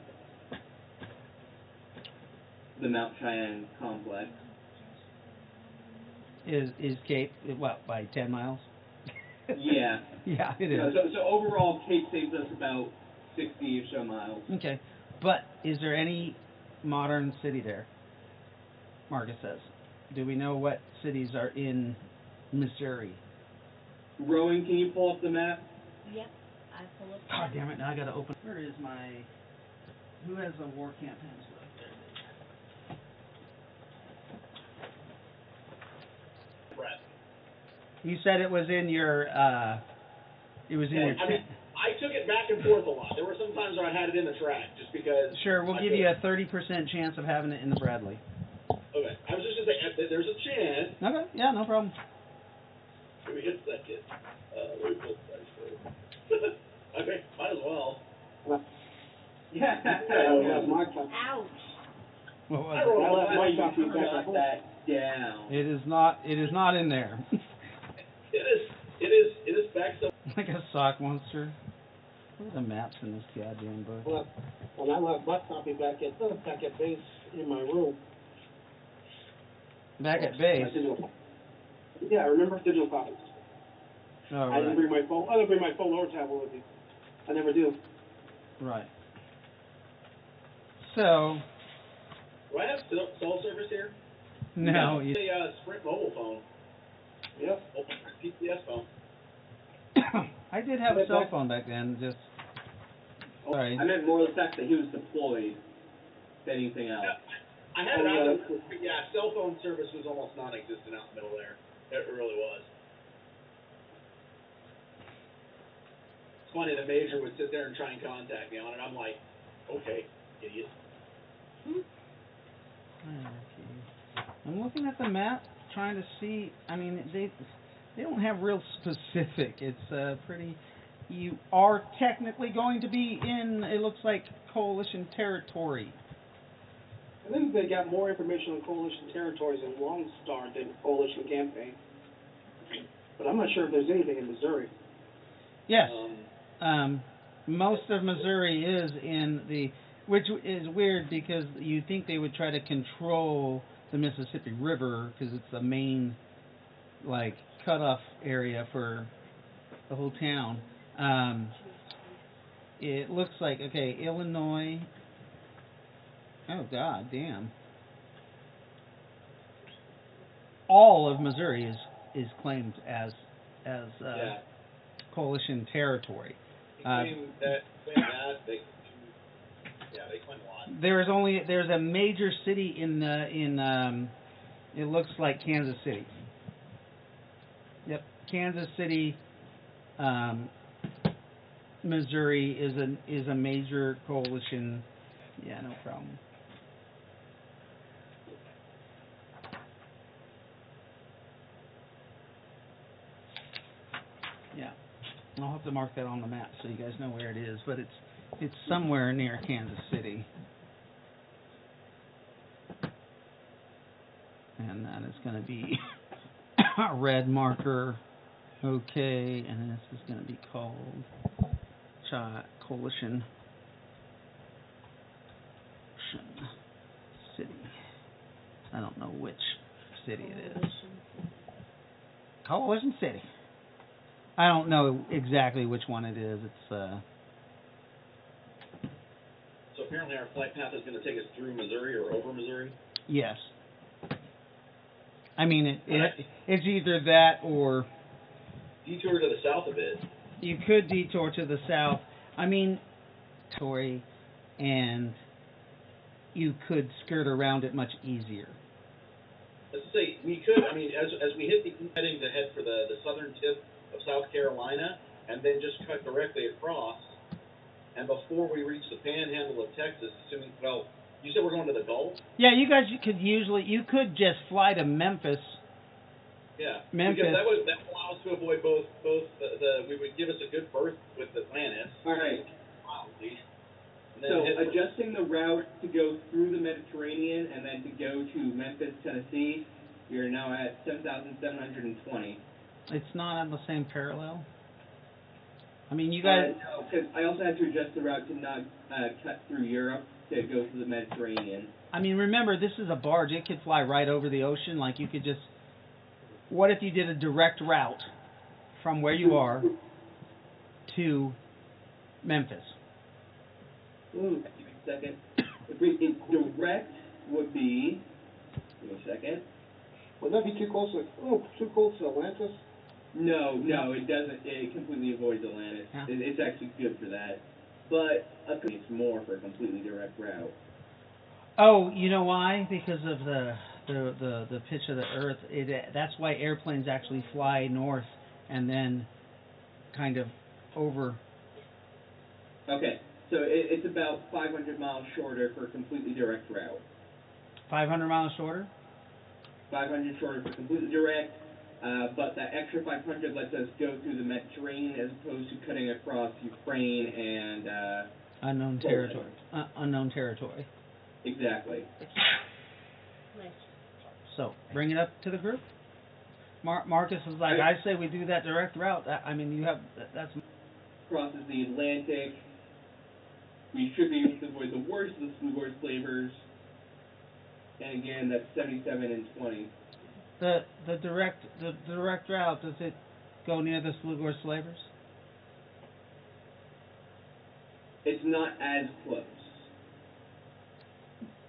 Mount Cheyenne complex. Is Cape what by 10 miles? Yeah. Yeah, it is. So overall, Cape saves us about 60 or so miles. Okay, but is there any modern city there? Marcus says. Do we know what cities are in Missouri? Rowan, can you pull up the map? Yep, I pull up. God damn it! Now I gotta open. Where is my? Who has a war campaigns left there? Brett. You said it was in your. It was in your. I mean, I took it back and forth a lot. There were some times where I had it in the track just because. Sure, we'll give you a 30% chance of having it in the Bradley. Okay, I was just gonna say there's a chance. Okay, yeah, no problem. Give me a second. Let me pull the dice for it. Okay, might as well. Yeah. Ouch. What was I rolled I let a you got that down. it? It is not. It is not in there. It is back so. Like a sock monster. What are the maps in this goddamn book? Well, I left my copy back at base in my room. Back at base. Yeah, I remember digital copies. Oh, I right. didn't bring my phone. I didn't bring my phone or tablet with me. I never do. Right. So. Do I have cell service here? No. It's a Sprint mobile phone. Yep. Open PCS phone. I did have a cell phone back then. Just. Sorry. I meant more the fact that he was deployed than anything else. Yeah, I had it out there, but yeah, cell phone service was almost non-existent out in the middle there. It really was. It's funny, the major would sit there and try and contact me on it. I'm like, okay, idiot. I'm looking at the map, trying to see. I mean, they don't have real specific. It's pretty. You are technically going to be in. It looks like coalition territory. I think they got more information on coalition territories in Lone Star than coalition campaign. But I'm not sure if there's anything in Missouri. Yes. Most of Missouri is in the, which is weird because you think they would try to control the Mississippi River because it's the main, like, cutoff area for the whole town. It looks like, okay, Illinois. Oh, God damn. All of Missouri is claimed as coalition territory. They claim that, they claim a lot. There's a major city in it looks like Kansas City. Yep, Kansas City, Missouri is a major coalition. Yeah, no problem. Yeah. I'll have to mark that on the map so you guys know where it is, but it's somewhere near Kansas City. And that is going to be a red marker. Okay, and this is going to be called Coalition City. I don't know which city it is. Coalition City. I don't know exactly which one it is. It's So apparently our flight path is going to take us through Missouri or over Missouri? yes. I mean, it's either that or detour to the south a bit. You could detour to the south. I mean, and you could skirt around it much easier. Let's say we could. I mean, as we hit the heading to head for the southern tip of South Carolina, and then just cut directly across. And before we reach the panhandle of Texas, assuming, well, you said we're going to the Gulf? Yeah, you guys you could just fly to Memphis. Yeah, Memphis. Because that would allow us to avoid both we would give us a good berth with Atlantis. All right. So adjusting the route to go through the Mediterranean and then to go to Memphis, Tennessee, you're now at 7,720. It's not on the same parallel. I mean, you guys. No, because I also had to adjust the route to not cut through Europe to go through the Mediterranean. I mean, remember, this is a barge. It could fly right over the ocean. Like, you could just... What if you did a direct route from where you are to Memphis? Ooh, give me a second. Direct would be... Give me a second. Would that be too close to Atlantis? No, it doesn't. It completely avoids Atlantis. Yeah. It's actually good for that. But it's more for a completely direct route. Oh, you know why? Because of the pitch of the Earth. That's why airplanes actually fly north and then kind of over. Okay, so it's about 500 miles shorter for a completely direct route. 500 miles shorter? 500 shorter for completely direct. But that extra 500 lets us go through the Mediterranean as opposed to cutting across Ukraine and unknown territory. Unknown territory. Exactly. So bring it up to the group. Marcus is like, I say we do that direct route. I mean, you have that's crosses the Atlantic. We should be able to avoid the worst of the Splugorth flavors. And again, that's 77 and 20. The direct route, does it go near the Splugorth slavers? It's not as close.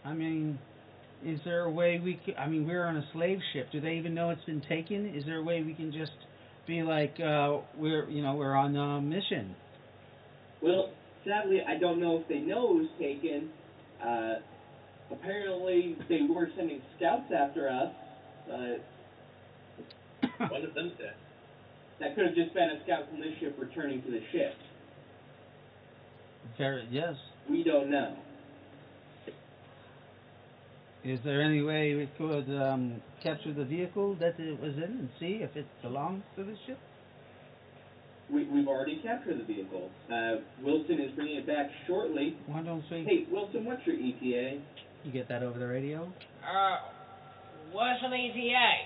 I mean, is there a way we can... I mean, we're on a slave ship. Do they even know it's been taken? Is there a way we can just be like, we're on a mission? Well, sadly, I don't know if they know it was taken. Apparently, they were sending scouts after us, but... One of them said. That could have just been a scout from this ship returning to the ship. Yes. We don't know. Is there any way we could capture the vehicle that it was in and see if it belongs to the ship? We've already captured the vehicle. Wilson is bringing it back shortly. Why don't we... Hey, Wilson, what's your ETA? You get that over the radio? What's an ETA?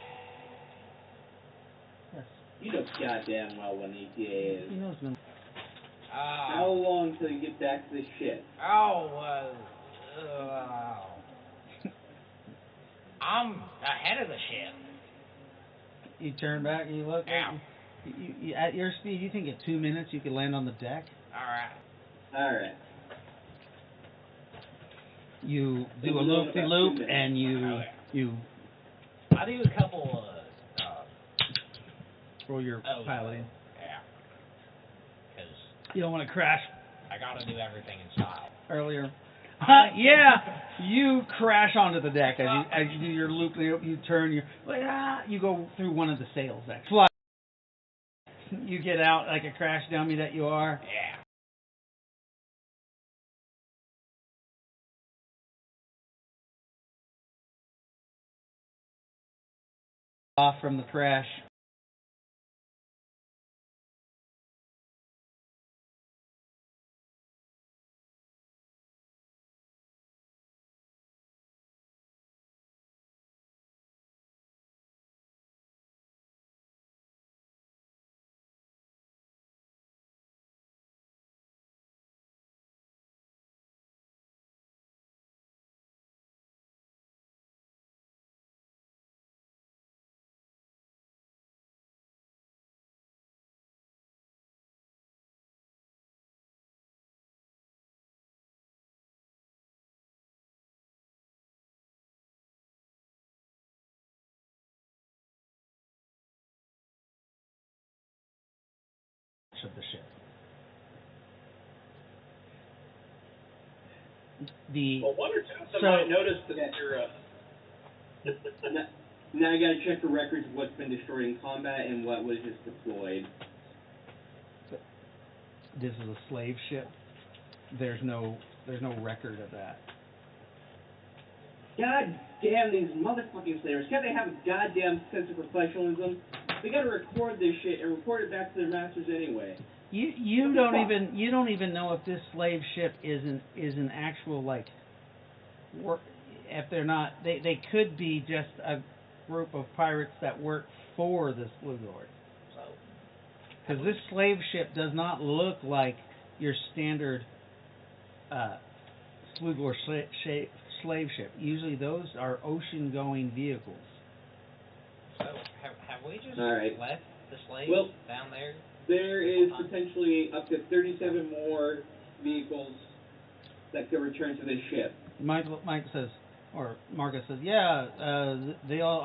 Yes. You know goddamn well what an ETA is. He knows when... How long till you get back to the ship? I'm ahead of the ship. You turn back and you look. You, at your speed, you think in 2 minutes you could land on the deck? Alright. You do a loop-de-loop and you I do a couple throw your piloting. Yeah. Because You don't want to crash I gotta do everything in style. earlier. Yeah, you crash onto the deck as you do your loop-de-loop. You turn you go through one of the sails. Actually, fly. You get out like a crash dummy that you are. Yeah. Off from the crash. of the ship. Well, one or two of them might notice that you're. Now I gotta check the records of what's been destroyed in combat and what was just deployed. This is a slave ship. There's no record of that. God damn these motherfucking slavers. Can't they have a goddamn sense of professionalism? They gotta record this shit and report it back to their masters anyway. You don't even know if this slave ship is an actual like work. If they're not, they could be just a group of pirates that work for the Splugorth. So, because this slave ship does not look like your standard Splugorth slave ship. Usually those are ocean-going vehicles. So have we just Alright. left the slaves down there? There is potentially up to 37 more vehicles that could return to this ship. Mike says, or Marcus says, yeah, they all